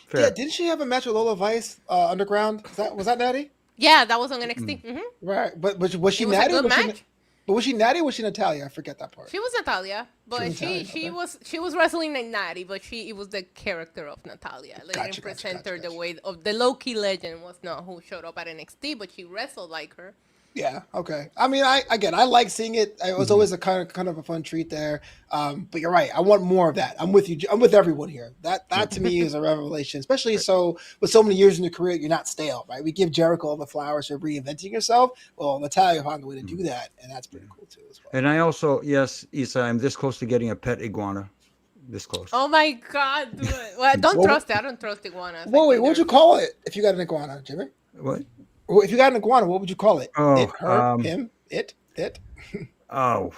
Fair. Yeah, didn't she have a match with Lola Vice underground? Was that Natty? Yeah, that was on NXT. Mm-hmm. Right, but was she It was Natty? a good match. But was she Natty or was she Natalya? I forget that part. She was Natalya, but she was wrestling like Natty, but it was the character of Natalya. They didn't present her the way of the low-key legend was not who showed up at NXT, but she wrestled like her. Yeah. Okay. I mean, I like seeing it. It was always a kind of a fun treat there. But you're right. I want more of that. I'm with you. I'm with everyone here. That to me is a revelation, especially so with so many years in your career, you're not stale, right? We give Jericho all the flowers for reinventing yourself. Well, Natalya found a way to do that, and that's pretty cool too as well. And I also, yes, Isa, I'm this close to getting a pet iguana. This close. Oh my God! Do it. Well, I don't trust it. I don't trust iguanas. Whoa, wait. What would you call it if you got an iguana, Jimmy? What? If you got an iguana, what would you call it? Oh, it, her, him, it. Oh,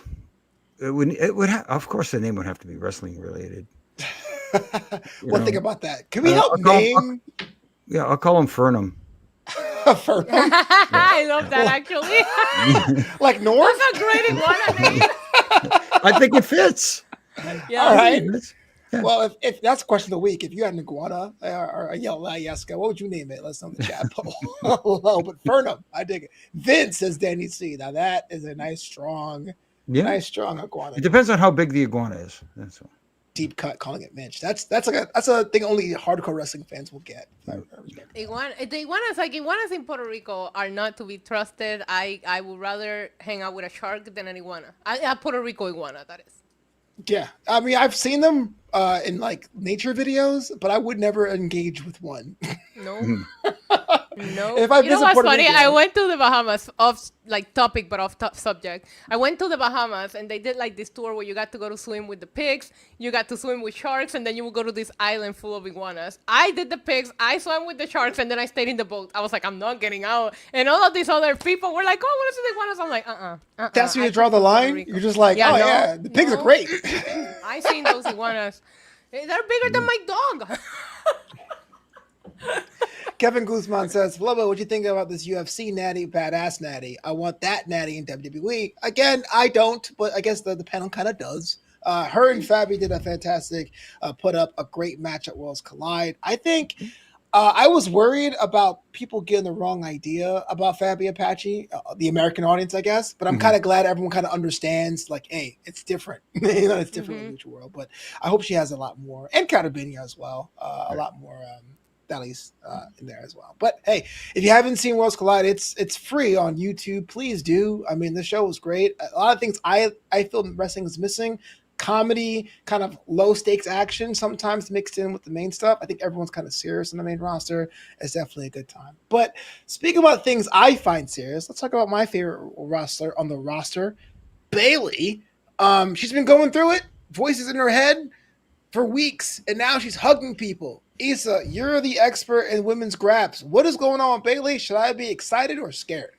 it would. Of course, the name would have to be wrestling related. Think about that. Can we help name? I'll call him Fernum. Fernum. I love that actually. Like North. That's a great iguana name. I think it fits. Yeah. All right. Yeah. Well, if that's the question of the week, if you had an iguana or a yellow Alaska, what would you name it? Let's know in the chat. But Fernum, I dig it. Vince says Danny C. Now that is a nice strong iguana. It depends on how big the iguana is. That's all. Deep cut, calling it Mitch. That's a thing only hardcore wrestling fans will get. The iguanas in Puerto Rico are not to be trusted. I would rather hang out with a shark than an iguana. A Puerto Rico iguana, that is. Yeah, I mean, I've seen them in like nature videos, but I would never engage with one. No. No. If I you know what's Puerto funny? Rico, I went to the Bahamas off like topic, but off subject. I went to the Bahamas and they did like this tour where you got to go to swim with the pigs, you got to swim with sharks, and then you would go to this island full of iguanas. I did the pigs, I swam with the sharks, and then I stayed in the boat. I was like, I'm not getting out. And all of these other people were like, oh, what is the iguanas? I'm like, That's where you draw the line? You're just like, the pigs are great. I seen those iguanas. They're bigger than my dog. Kevin Guzman says, Flobo, what do you think about this UFC Natty, badass Natty? I want that Natty in WWE. Again, I don't, but I guess the panel kind of does. Her and Fabi did a fantastic, put up a great match at Worlds Collide. I think I was worried about people getting the wrong idea about Fabi Apache, the American audience, I guess. But I'm kind of glad everyone kind of understands, like, hey, it's different. It's different in the neutral world. But I hope she has a lot more, and Carabinha as well, a lot more Dallies in there as well. But hey, if you haven't seen Worlds Collide, it's free on YouTube. Please do. I mean, the show was great. A lot of things I feel wrestling is missing. comedy, kind of low stakes action, sometimes mixed in with the main stuff. I think everyone's kind of serious on the main roster. It's definitely a good time. But speaking about things I find serious, let's talk about my favorite wrestler on the roster, Bayley. She's been going through it, voices in her head for weeks, and now she's hugging people. Isa, you're the expert in women's graps. What is going on with Bayley? Should I be excited or scared?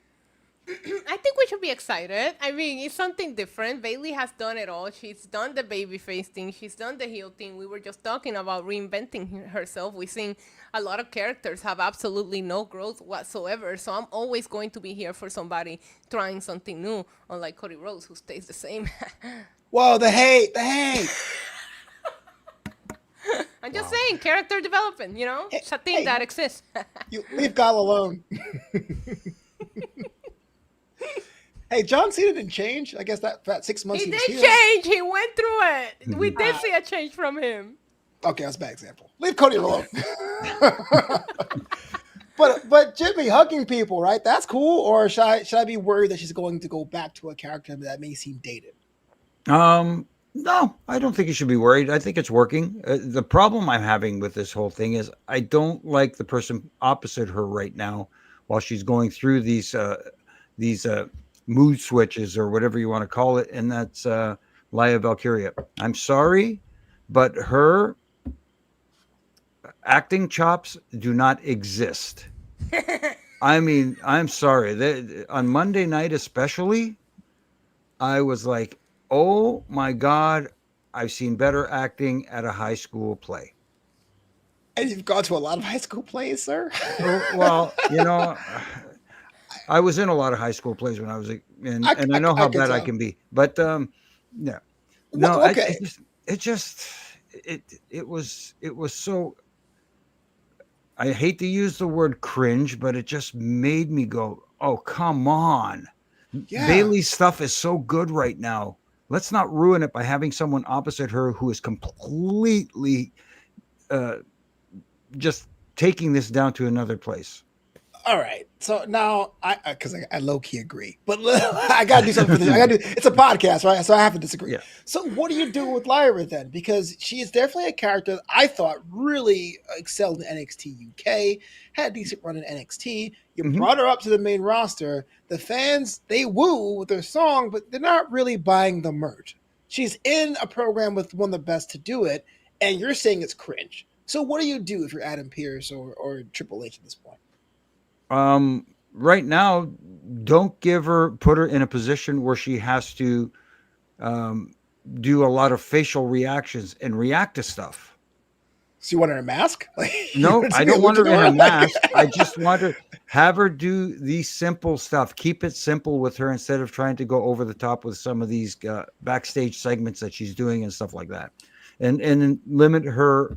I think we should be excited. I mean, it's something different. Bailey has done it all. She's done the babyface thing. She's done the heel thing. We were just talking about reinventing herself. We've seen a lot of characters have absolutely no growth whatsoever. So I'm always going to be here for somebody trying something new, unlike Cody Rhodes, who stays the same. Whoa, the hate. I'm just saying, character development, it's a thing that exists. You leave Gal alone. Hey, John Cena didn't change. I guess that 6 months He was did here. change. He went through it. We did see a change from him. Okay, that's a bad example. Leave Cody alone. But Jimmy hugging people, right? That's cool. Or should I be worried that she's going to go back to a character that may seem dated? No, I don't think you should be worried. I think it's working. The problem I'm having with this whole thing is I don't like the person opposite her right now while she's going through these mood switches or whatever you want to call it, and that's Laya Valkyria. I'm sorry, but her acting chops do not exist. I mean, I'm sorry. On Monday night especially, I was like, oh my God, I've seen better acting at a high school play. And you've gone to a lot of high school plays, sir? Well, I was in a lot of high school plays when I was, and I know how bad I can be. But yeah, no, well, okay. It was so. I hate to use the word cringe, but it just made me go, "Oh, come on!" Yeah. Bailey's stuff is so good right now. Let's not ruin it by having someone opposite her who is completely just taking this down to another place. All right. So now because I low key agree, but I got to do something for this. It's a podcast, right? So I have to disagree. Yeah. So what do you do with Lyra then? Because she is definitely a character that I thought really excelled in NXT UK, had a decent run in NXT. You brought her up to the main roster. The fans, they woo with their song, but they're not really buying the merch. She's in a program with one of the best to do it, and you're saying it's cringe. So what do you do if you're Adam Pearce or Triple H at this point? Right now, don't put her in a position where she has to do a lot of facial reactions and react to stuff. So you want her in a mask? No, I don't want her in a mask. I just want to have her do the simple stuff. Keep it simple with her instead of trying to go over the top with some of these backstage segments that she's doing and stuff like that. And limit her.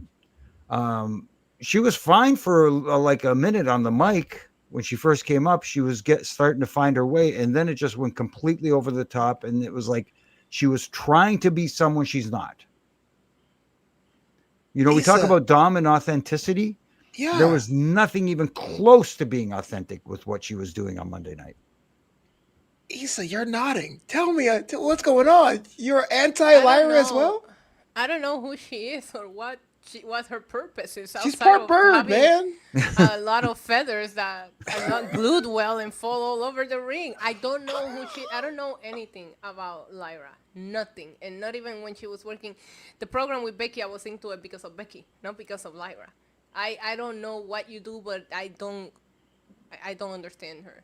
She was fine for like a minute on the mic. When she first came up, she was starting to find her way, and then it just went completely over the top, and it was like she was trying to be someone she's not. We talk about Dom and authenticity. Yeah. There was nothing even close to being authentic with what she was doing on Monday night. Isa, you're nodding. Tell me what's going on. You're anti-Lyra as well? I don't know who she is or what her purpose is. She's part bird, man. A lot of feathers that are not glued well and fall all over the ring. I don't know who she. I don't know anything about Lyra. Nothing, and not even when she was working the program with Becky. I was into it because of Becky, not because of Lyra. I don't know what you do, but I don't understand her.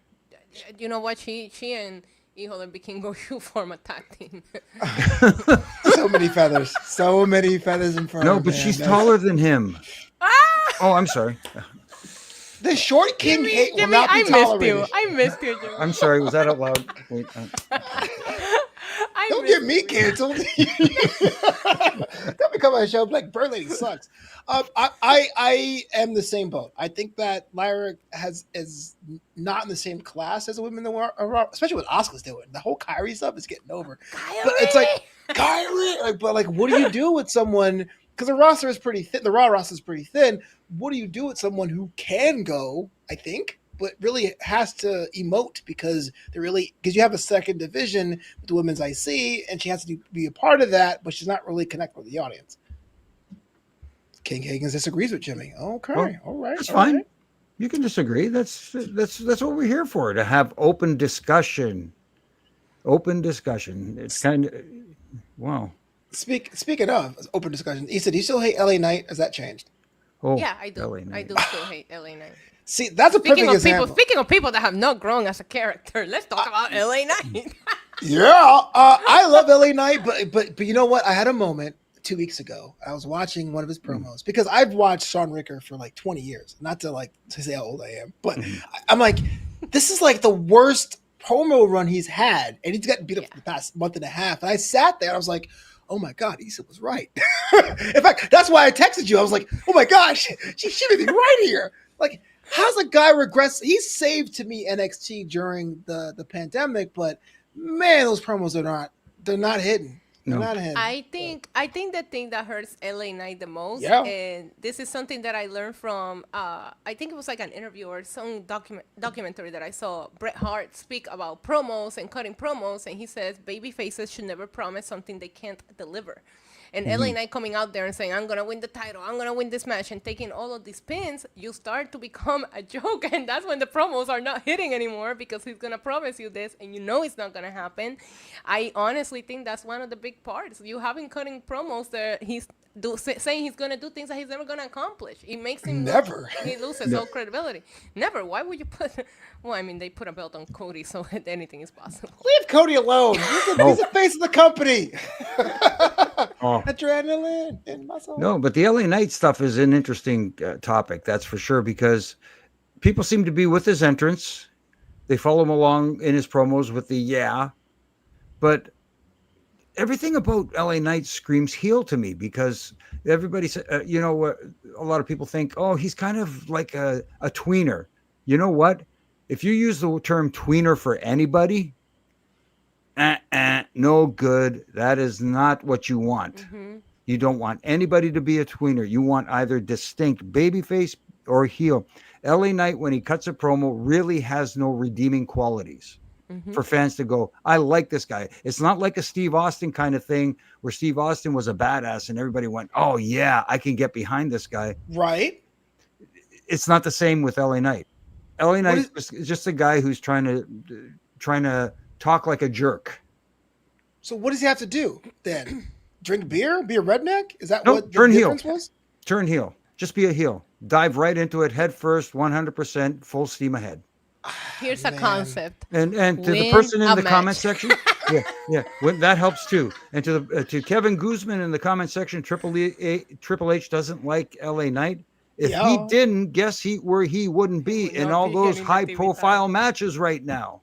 You know what? She and Hijo del Vikingo, you form a tag team. So many feathers in front of her. No, but she's taller than him. Oh, I'm sorry. The short king hate will not be tolerated. I missed you, Jimmy. I'm sorry. Was that out loud? Wait, don't get me canceled. Don't become a show like Bird Lady sucks. I am the same boat. I think that Lyra is not in the same class as the women that were around, especially what Asuka's doing. The whole Kyrie stuff is getting over. Kyrie! But it's like Kyrie. But what do you do with someone? Because the roster is pretty thin. The Raw roster is pretty thin. What do you do with someone who can go? I think but really has to emote because you have a second division with the women's IC, and she has to be a part of that, but she's not really connected with the audience. King Higgins disagrees with Jimmy. Okay, Well, all right, that's all fine. right. You can disagree. That's what we're here for, to have open discussion. Open discussion. It's kind of wow. Speaking of open discussion, Issa, do you still hate LA Knight? Has that changed? Oh, Yeah, I do. LA I Knight. do still hate LA Knight. See, that's a perfect example. Speaking of people that have not grown as a character, let's talk about LA Knight. Yeah, I love LA Knight, but you know what? I had a moment 2 weeks ago. I was watching one of his promos because I've watched Sean Ricker for like 20 years. Not to say how old I am, but I'm like, this is like the worst promo run he's had, and he's gotten beat up for the past month and a half. And I sat there, and I was like, oh my God, Issa was right. In fact, that's why I texted you. I was like, oh my gosh, she may be right here. Like, how's a guy regress? He saved to me NXT during the pandemic, but man, those promos they're not hidden. They're not hidden. I think the thing that hurts LA Knight the most, Yeah. and this is something that I learned from I think it was like an interview or some documentary that I saw Bret Hart speak about promos and cutting promos, and he says baby faces should never promise something they can't deliver. And LA Knight coming out there and saying, I'm going to win the title, I'm going to win this match, and taking all of these pins, you start to become a joke. And that's when the promos are not hitting anymore, because he's going to promise you this and you know it's not going to happen. I honestly think that's one of the big parts. You have him cutting promos that he's saying he's going to do things that he's never going to accomplish. It makes him Never. He loses all credibility. Never. Why would you put... Well, I mean, they put a belt on Cody, so anything is possible. Leave Cody alone. He's the face of the company. Adrenaline in my soul. No, but the LA Knight stuff is an interesting topic, that's for sure, because people seem to be with his entrance. They follow him along in his promos with the but everything about LA Knight screams heel to me, because everybody said, a lot of people think, oh, he's kind of like a tweener. You know what? If you use the term tweener for anybody, no good. That is not what you want. Mm-hmm. You don't want anybody to be a tweener. You want either distinct babyface or heel. LA Knight, when he cuts a promo, really has no redeeming qualities for fans to go, I like this guy. It's not like a Steve Austin kind of thing where Steve Austin was a badass and everybody went, oh yeah, I can get behind this guy. Right. It's not the same with LA Knight. LA Knight is just a guy who's trying to talk like a jerk. So what does he have to do then? Drink beer? Be a redneck? Is that what the difference was? Turn heel. Just be a heel. Dive right into it head first, 100%, full steam ahead. Here's a concept. And to the person in the comment section, that helps too. And to Kevin Guzman in the comment section, Triple H doesn't like LA Knight. If he didn't, guess where he wouldn't be in all those high-profile matches right now.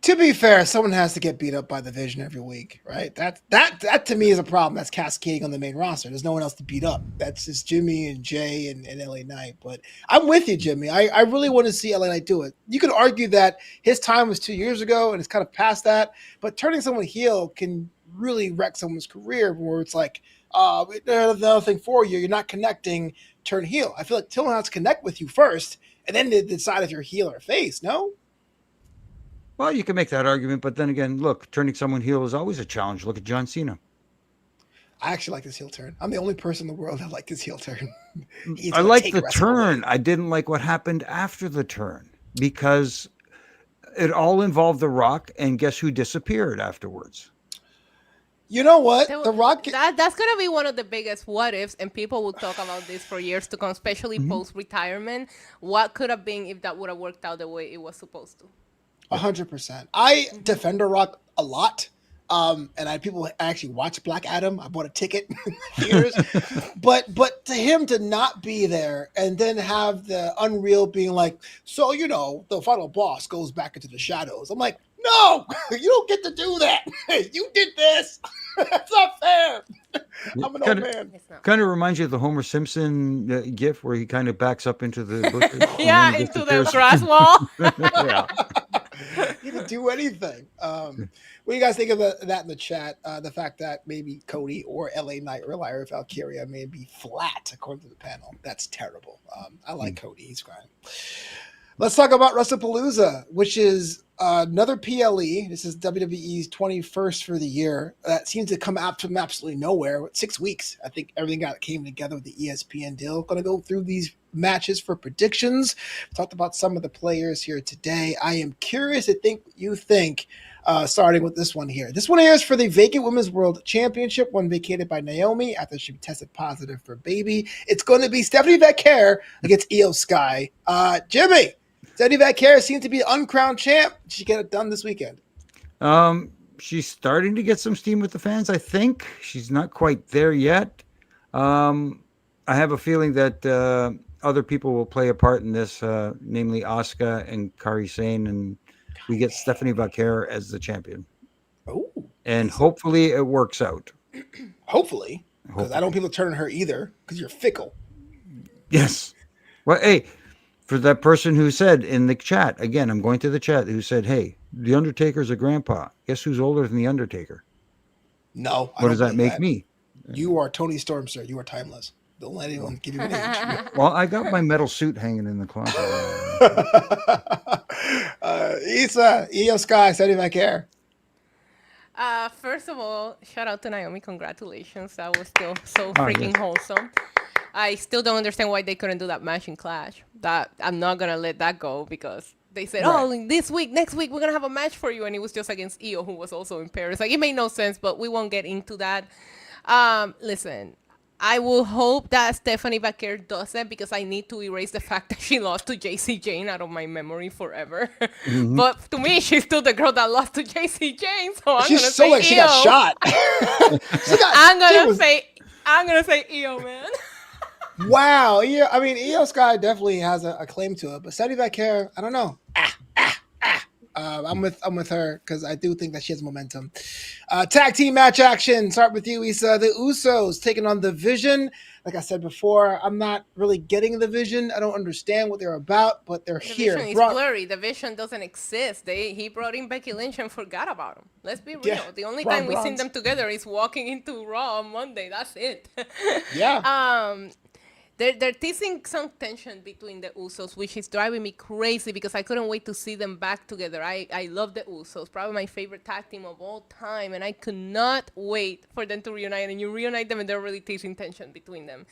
To be fair, someone has to get beat up by the Vision every week, right? That to me is a problem. That's cascading on the main roster. There's no one else to beat up. That's just Jimmy and Jay and LA Knight. But I'm with you, Jimmy. I really want to see LA Knight do it. You could argue that his time was 2 years ago and it's kind of past that. But turning someone heel can really wreck someone's career, where it's like, there's nothing for you. You're not connecting. Turn heel. I feel like someone has to connect with you first, and then they decide if you're heel or face. No. Well, you can make that argument, but then again, look, turning someone heel is always a challenge. Look at John Cena. I actually like this heel turn. I'm the only person in the world that liked this heel turn. I like the turn. I didn't like what happened after the turn, because it all involved The Rock, and guess who disappeared afterwards? You know what? The Rock. That's going to be one of the biggest what ifs, and people will talk about this for years to come, especially post-retirement. What could have been if that would have worked out the way it was supposed to? 100%. I defend The Rock a lot. And people actually watch Black Adam. I bought a ticket years, but to him to not be there and then have the Unreal being like, so the final boss goes back into the shadows. I'm like, no, you don't get to do that. You did this. That's not fair. I'm an old man. Kind of reminds you of the Homer Simpson gif where he kind of backs up into the bushes. Into the grass wall. Yeah. He didn't do anything. What do you guys think of that in the chat? The fact that maybe Cody or LA Knight or Lyra Valkyria may be flat, according to the panel. That's terrible. I like Cody. He's fine. Let's talk about WrestlePalooza, which is another PLE. This is WWE's 21st for the year. That seems to come out from absolutely nowhere. 6 weeks, I think everything came together with the ESPN deal. Going to go through these matches for predictions. We talked about some of the players here today. I am curious to think what you think. Starting with this one here. This one here is for the vacant Women's World Championship, one vacated by Naomi after she tested positive for baby. It's going to be Stephanie Vaquer against Io Sky. Jimmy, Stephanie Vaquer seems to be uncrowned champ. She get it done this weekend. She's starting to get some steam with the fans, I think. She's not quite there yet. I have a feeling that other people will play a part in this, namely Asuka and Kairi Sane, and we get Stephanie Vaquer as the champion. Oh, and hopefully it works out. Hopefully, because I don't want people to turn on her either, because you're fickle. Yes. Well, hey, for that person who said in the chat, again, I'm going to the chat, who said, hey, the Undertaker's a grandpa. Guess who's older than the Undertaker? No. What does that make me? You are Tony Storm, sir. You are timeless. Don't let anyone give you an age. Well, I got my metal suit hanging in the closet. Isa, Io Sky, Stephanie Vaquer. First of all, shout out to Naomi. Congratulations. That was still so freaking wholesome. I still don't understand why they couldn't do that match in Clash. That I'm not going to let that go because they said, next week, we're going to have a match for you. And it was just against Io, who was also in Paris. Like, it made no sense, but we won't get into that. Listen, I will hope that Stephanie Vaquer does it because I need to erase the fact that she lost to JC Jane out of my memory forever. Mm-hmm. But to me, she's still the girl that lost to JC Jane. So I'm going to say Io. She got shot. I'm going to say Io, man. Wow. Yeah, I mean, Io Sky definitely has a claim to it, but Stephanie Vaquer, I don't know. I'm with her because I do think that she has momentum. Tag team match action. Start with you, Isa. The Usos taking on the Vision. Like I said before, I'm not really getting the Vision. I don't understand what they're about, but they're here. The Vision is blurry. The Vision doesn't exist. He brought in Becky Lynch and forgot about him. Let's be real. Yeah. The only time we've seen them together is walking into Raw on Monday. That's it. Yeah. They're teasing some tension between the Usos, which is driving me crazy because I couldn't wait to see them back together. I love the Usos, probably my favorite tag team of all time, and I could not wait for them to reunite. And you reunite them, and they're really teasing tension between them.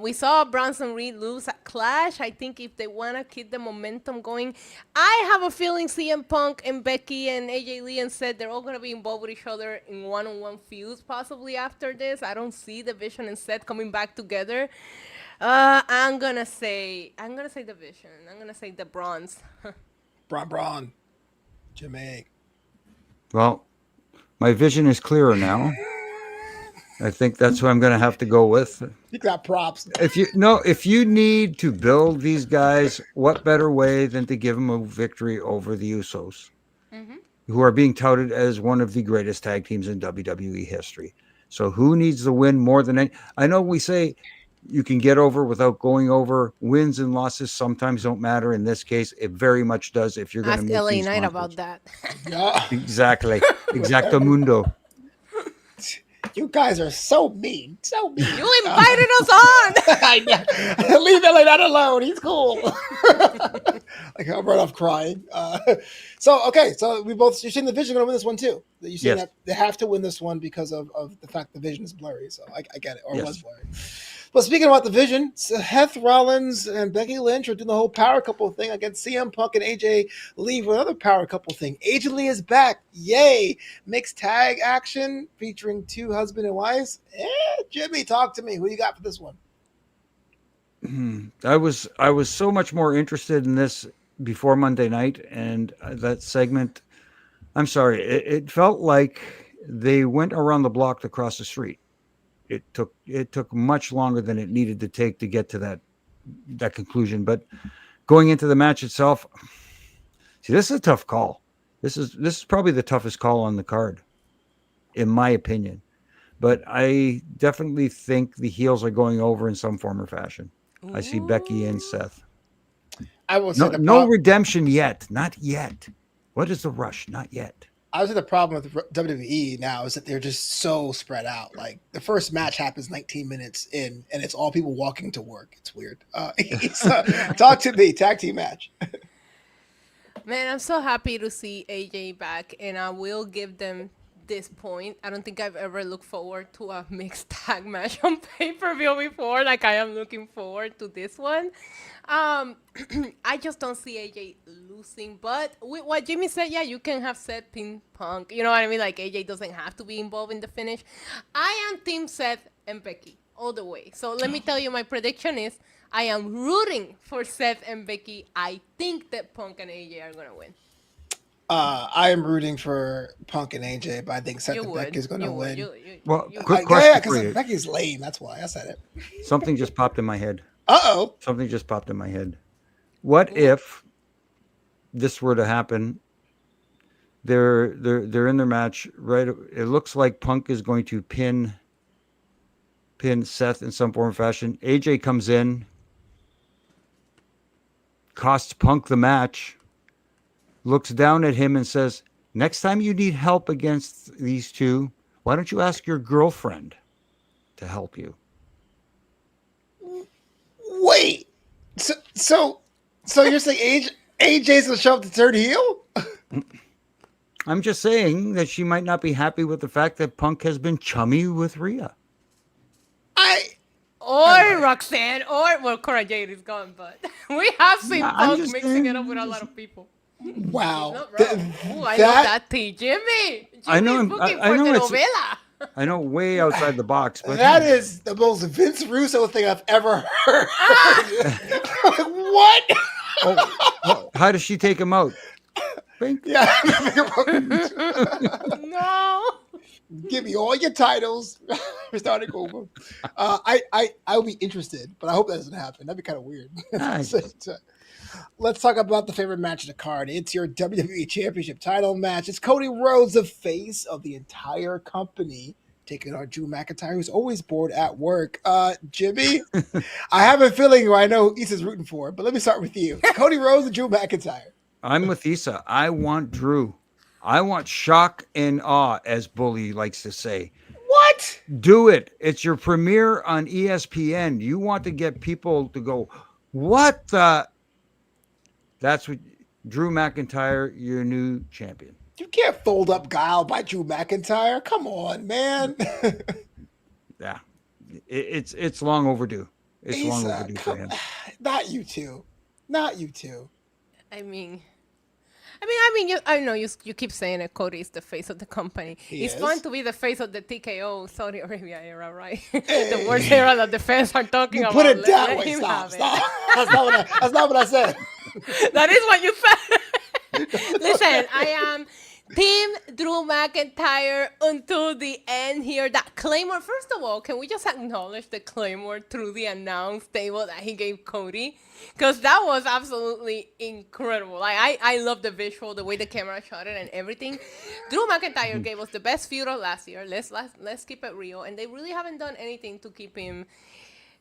We saw Bronson Reed lose at Clash. I think if they want to keep the momentum going, I have a feeling CM Punk and Becky and AJ Lee and Seth, they're all going to be involved with each other in one-on-one feuds possibly after this. I don't see the Vision and Seth coming back together. I'm gonna say the Vision. I'm gonna say the Bronze. Braun. Jimmy. Well, my vision is clearer now. I think that's who I'm gonna have to go with. You got props. If you need to build these guys, what better way than to give them a victory over the Usos, who are being touted as one of the greatest tag teams in WWE history. So who needs the win more than any? I know we say you can get over without going over. Wins and losses sometimes don't matter. In this case, it very much does. If you're going to ask LA Knight about that. Yeah. Exactly. Exactamundo. You guys are so mean. So mean. You invited us on. I know. Leave LA Knight alone. He's cool. Like, I'll run off crying. So you're saying the Vision are going to win this one too. You're saying that they have to win this one because of the fact the Vision is blurry. So I get it. Or was blurry. But speaking about the Vision, Seth Rollins and Becky Lynch are doing the whole power couple thing against CM Punk and AJ Lee with another power couple thing. AJ Lee is back. Yay. Mixed tag action featuring two husband and wives. Jimmy, talk to me. Who you got for this one? I was so much more interested in this before Monday night, and that segment, I'm sorry, it felt like they went around the block to cross the street. It took much longer than it needed to take to get to that conclusion. But going into the match itself, see, this is a tough call. This is probably the toughest call on the card, in my opinion. But I definitely think the heels are going over in some form or fashion. Ooh. I see Becky and Seth. I will say no redemption yet. Not yet. What is the rush? Not yet. Obviously, the problem with WWE now is that they're just so spread out. Like the first match happens 19 minutes in, and it's all people walking to work. It's weird. Talk to me. Tag team match. Man, I'm so happy to see AJ back, and I will give them this point. I don't think I've ever looked forward to a mixed tag match on pay-per-view before. Like I am looking forward to this one. I just don't see AJ losing. But with what Jimmy said, yeah, you can have Seth pin Punk. You know what I mean? Like AJ doesn't have to be involved in the finish. I am Team Seth and Becky all the way. So let me tell you, my prediction is I am rooting for Seth and Becky. I think that Punk and AJ are gonna win. I am rooting for Punk and AJ, but I think Seth and Becky is going to win. Well, you quick would. question for you. Becky's lame. That's why I said it. Something just popped in my head. Uh-oh. Something just popped in my head. What if this were to happen? They're in their match, right? It looks like Punk is going to pin Seth in some form or fashion. AJ comes in, costs Punk the match, looks down at him and says, "Next time you need help against these two, why don't you ask your girlfriend to help you?" Wait. So you're saying AJ's gonna show up to turn heel? I'm just saying that she might not be happy with the fact that Punk has been chummy with Rhea. Or Roxanne, or Cora Jade is gone, but we have seen Punk mixing it up with a lot of people. Wow. I love that tea, Jimmy. I know. I know. Novela. I know, way outside the box, but that is the most Vince Russo thing I've ever heard. What? How does she take him out? Yeah. No. Give me all your titles. We're starting over. I'll be interested, but I hope that doesn't happen. That'd be kind of weird. Let's talk about the favorite match of the card. It's your WWE Championship title match. It's Cody Rhodes, the face of the entire company, taking on Drew McIntyre, who's always bored at work. Jimmy, I have a feeling I know Issa's rooting for, but let me start with you. Cody Rhodes and Drew McIntyre. I'm with Isa. I want Drew. I want shock and awe, as Bully likes to say. What? Do it. It's your premiere on ESPN. You want to get people to go, what the... That's what Drew McIntyre, your new champion. You can't fold up Guile by Drew McIntyre. Come on, man. Yeah, it's long overdue. It's Isa, long overdue for him. Not you two. Not you two. I mean, I know you keep saying that Cody is the face of the company. It's fun to be the face of the TKO Saudi Arabia era, right? The worst era that the fans are talking about. Put it that way. Stop. That's not what I said. That is what you said. Listen, I am Team Drew McIntyre until the end here. That Claymore, first of all, can we just acknowledge the Claymore through the announce table that he gave Cody? Because that was absolutely incredible. Like I love the visual, the way the camera shot it and everything. Drew McIntyre gave us the best feud of last year. Let's keep it real. And they really haven't done anything to keep him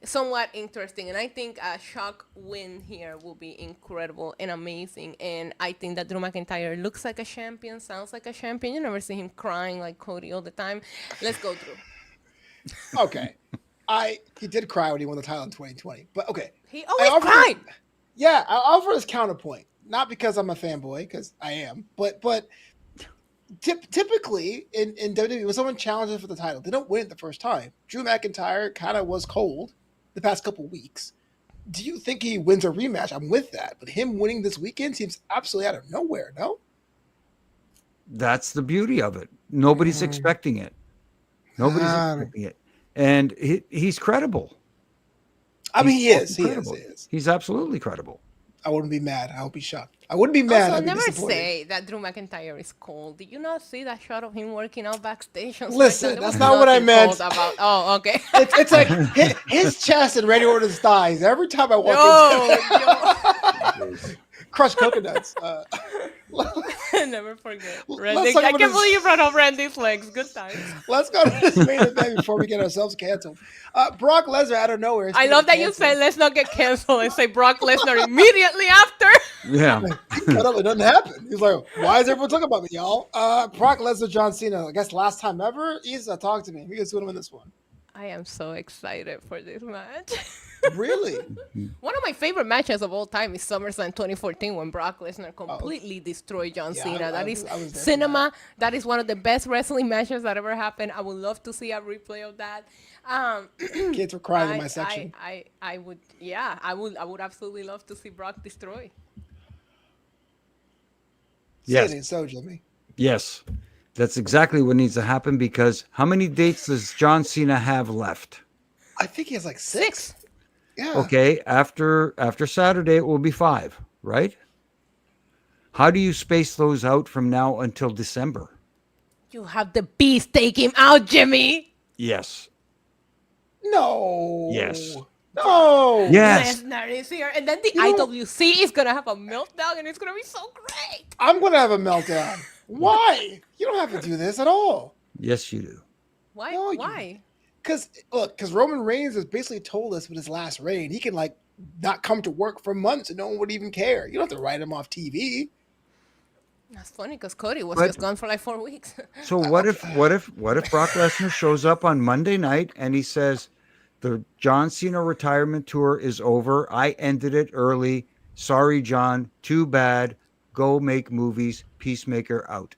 somewhat interesting, and I think a shock win here will be incredible and amazing. And I think that Drew McIntyre looks like a champion, sounds like a champion. You never see him crying like Cody all the time. Let's go, Drew. Okay, he did cry when he won the title in 2020, but okay, he always cried. Yeah, I offer this counterpoint, not because I'm a fanboy, because I am, but typically in WWE, when someone challenges for the title, they don't win it the first time. Drew McIntyre kind of was cold the past couple weeks. Do you think he wins a rematch? I'm with that, but him winning this weekend seems absolutely out of nowhere. No, that's the beauty of it. Nobody's expecting it. Nobody's expecting it, and he's credible. I mean, he is. He's absolutely credible. I wouldn't be mad. I would be shocked. I wouldn't be mad. Also, never say that Drew McIntyre is cold. Did you not see that shot of him working out backstage? Listen, that's not what I meant. Oh, okay. It's like his chest and Randy Orton's thighs. Every time I walk into crush coconuts. Never forget. Let's Randy. talk I about can't this. believe you brought up Randy's legs. Good times. Let's go to this main event before we get ourselves canceled. Brock Lesnar out of nowhere. is I gonna love get that you canceled. say let's not get canceled and say Brock Lesnar immediately after. Yeah. He cut up, it doesn't happen. He's like, why is everyone talking about me, y'all? Brock Lesnar, John Cena. I guess last time ever. Isa, talk to me. We can win this one. I am so excited for this match. Really? One of my favorite matches of all time is SummerSlam 2014 when Brock Lesnar completely destroyed John Yeah, Cena. That is I was there for cinema. That is one of the best wrestling matches that ever happened. I would love to see a replay of that. Kids were crying in my section. I would, yeah, I would absolutely love to see Brock destroy. Yes. Say it ain't so, Jimmy. Yes. That's exactly what needs to happen because how many dates does John Cena have left? I think he has like six. Yeah. Okay, after Saturday it will be 5, right? How do you space those out from now until December? You have the beast take him out, Jimmy. Yes. No. Yes. No. Yes. Lesnar is here, and then the You know- IWC is gonna have a meltdown, and it's gonna be so great. I'm gonna have a meltdown. Why? You don't have to do this at all. Yes, you do. Why? No, you- Why? Because Roman Reigns has basically told us with his last reign, he can like not come to work for months and no one would even care. You don't have to write him off TV. That's funny because Cody was But- just gone for like 4 weeks. So what if Brock Lesnar shows up on Monday night and he says the John Cena retirement tour is over. I ended it early. Sorry, John. Too bad. Go make movies. Peacemaker out.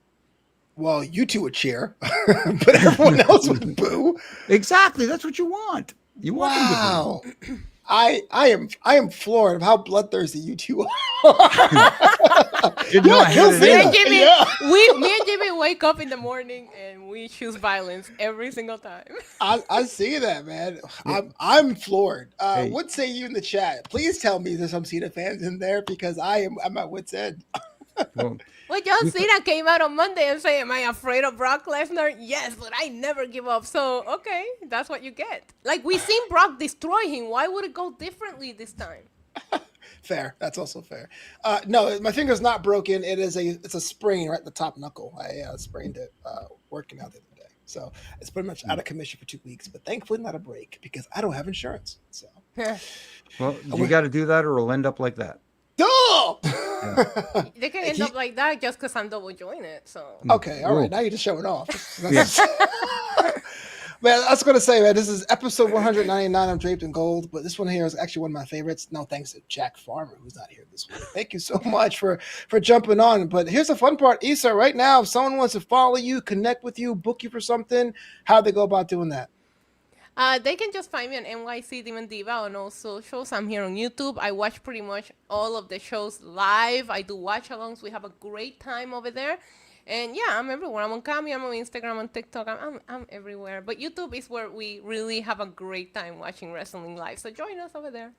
Well, you two would cheer, but everyone else would boo. Exactly. That's what you want. You want them to Wow. I am floored of how bloodthirsty you two are. Didn't know I kill had it Me in and me. Jimmy, Yeah. me and Jimmy wake up in the morning and we choose violence every single time. I see that, man. I'm floored. Hey. What say you in the chat? Please tell me there's some Cena fans in there because I'm at wit's end. Well, Well, John Cena came out on Monday and said, "Am I afraid of Brock Lesnar?" Yes, but I never give up. So okay, that's what you get. Like we seen Brock destroy him. Why would it go differently this time? Fair. That's also fair. No, my finger's not broken. It's a sprain right at the top knuckle. I sprained it working out the other day. So it's pretty much out of commission for 2 weeks, but thankfully not a break because I don't have insurance. So well, you got to do that or it'll end up like that. Duh! They can end up like that just because I'm double jointed. So Okay, all right. Now you're just showing off. Man, I was going to say, man, this is episode 199 of Draped and Gold, but this one here is actually one of my favorites. No thanks to Jack Farmer, who's not here this week. Thank you so much for jumping on. But here's the fun part, Isa. Right now, if someone wants to follow you, connect with you, book you for something, how they go about doing that? they can just find me on NYCDemonDiva on all socials. I'm here on YouTube. I watch pretty much all of the shows live. I do watch-alongs. We have a great time over there. And yeah, I'm everywhere. I'm on Cameo, I'm on Instagram, on TikTok. I'm everywhere. But YouTube is where we really have a great time watching wrestling live. So join us over there.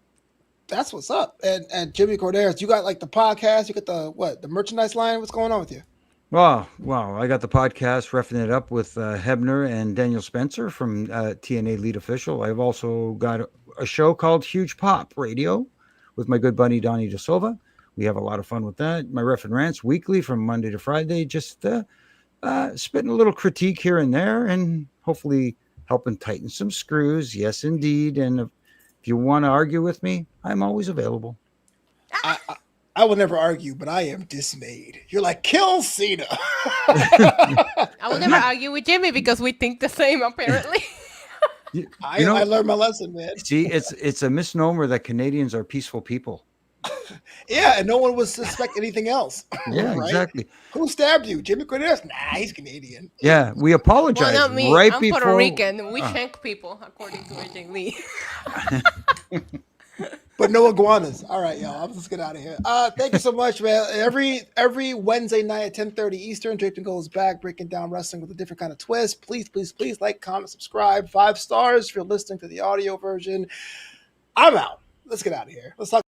That's what's up. And Jimmy Korderas, you got like the podcast, you got the merchandise line. What's going on with you? Wow. I got the podcast, Refin It Up with Hebner and Daniel Spencer from TNA Lead Official. I've also got a show called Huge Pop Radio with my good buddy Donnie De Silva. We have a lot of fun with that. My Refin Rants weekly from Monday to Friday, just spitting a little critique here and there and hopefully helping tighten some screws. Yes, indeed. And if you want to argue with me, I'm always available. I will never argue, but I am dismayed. You're like, kill Cena. I will never argue with Jimmy because we think the same, apparently. I learned my lesson, man. See, it's a misnomer that Canadians are peaceful people. Yeah, and no one would suspect anything else. Yeah, right? exactly. Who stabbed you? Jimmy Korderas? Nah, he's Canadian. Yeah, we apologize Well, not me. right I'm before. Puerto Rican. We shank people, according to AJ Lee. But no iguanas. All right, y'all. Let's get out of here. Thank you so much, man. Every Wednesday night at 10:30 Eastern, Draped and Gold is back, breaking down wrestling with a different kind of twist. Please like, comment, subscribe. 5 stars if you're listening to the audio version. I'm out. Let's get out of here. Let's talk.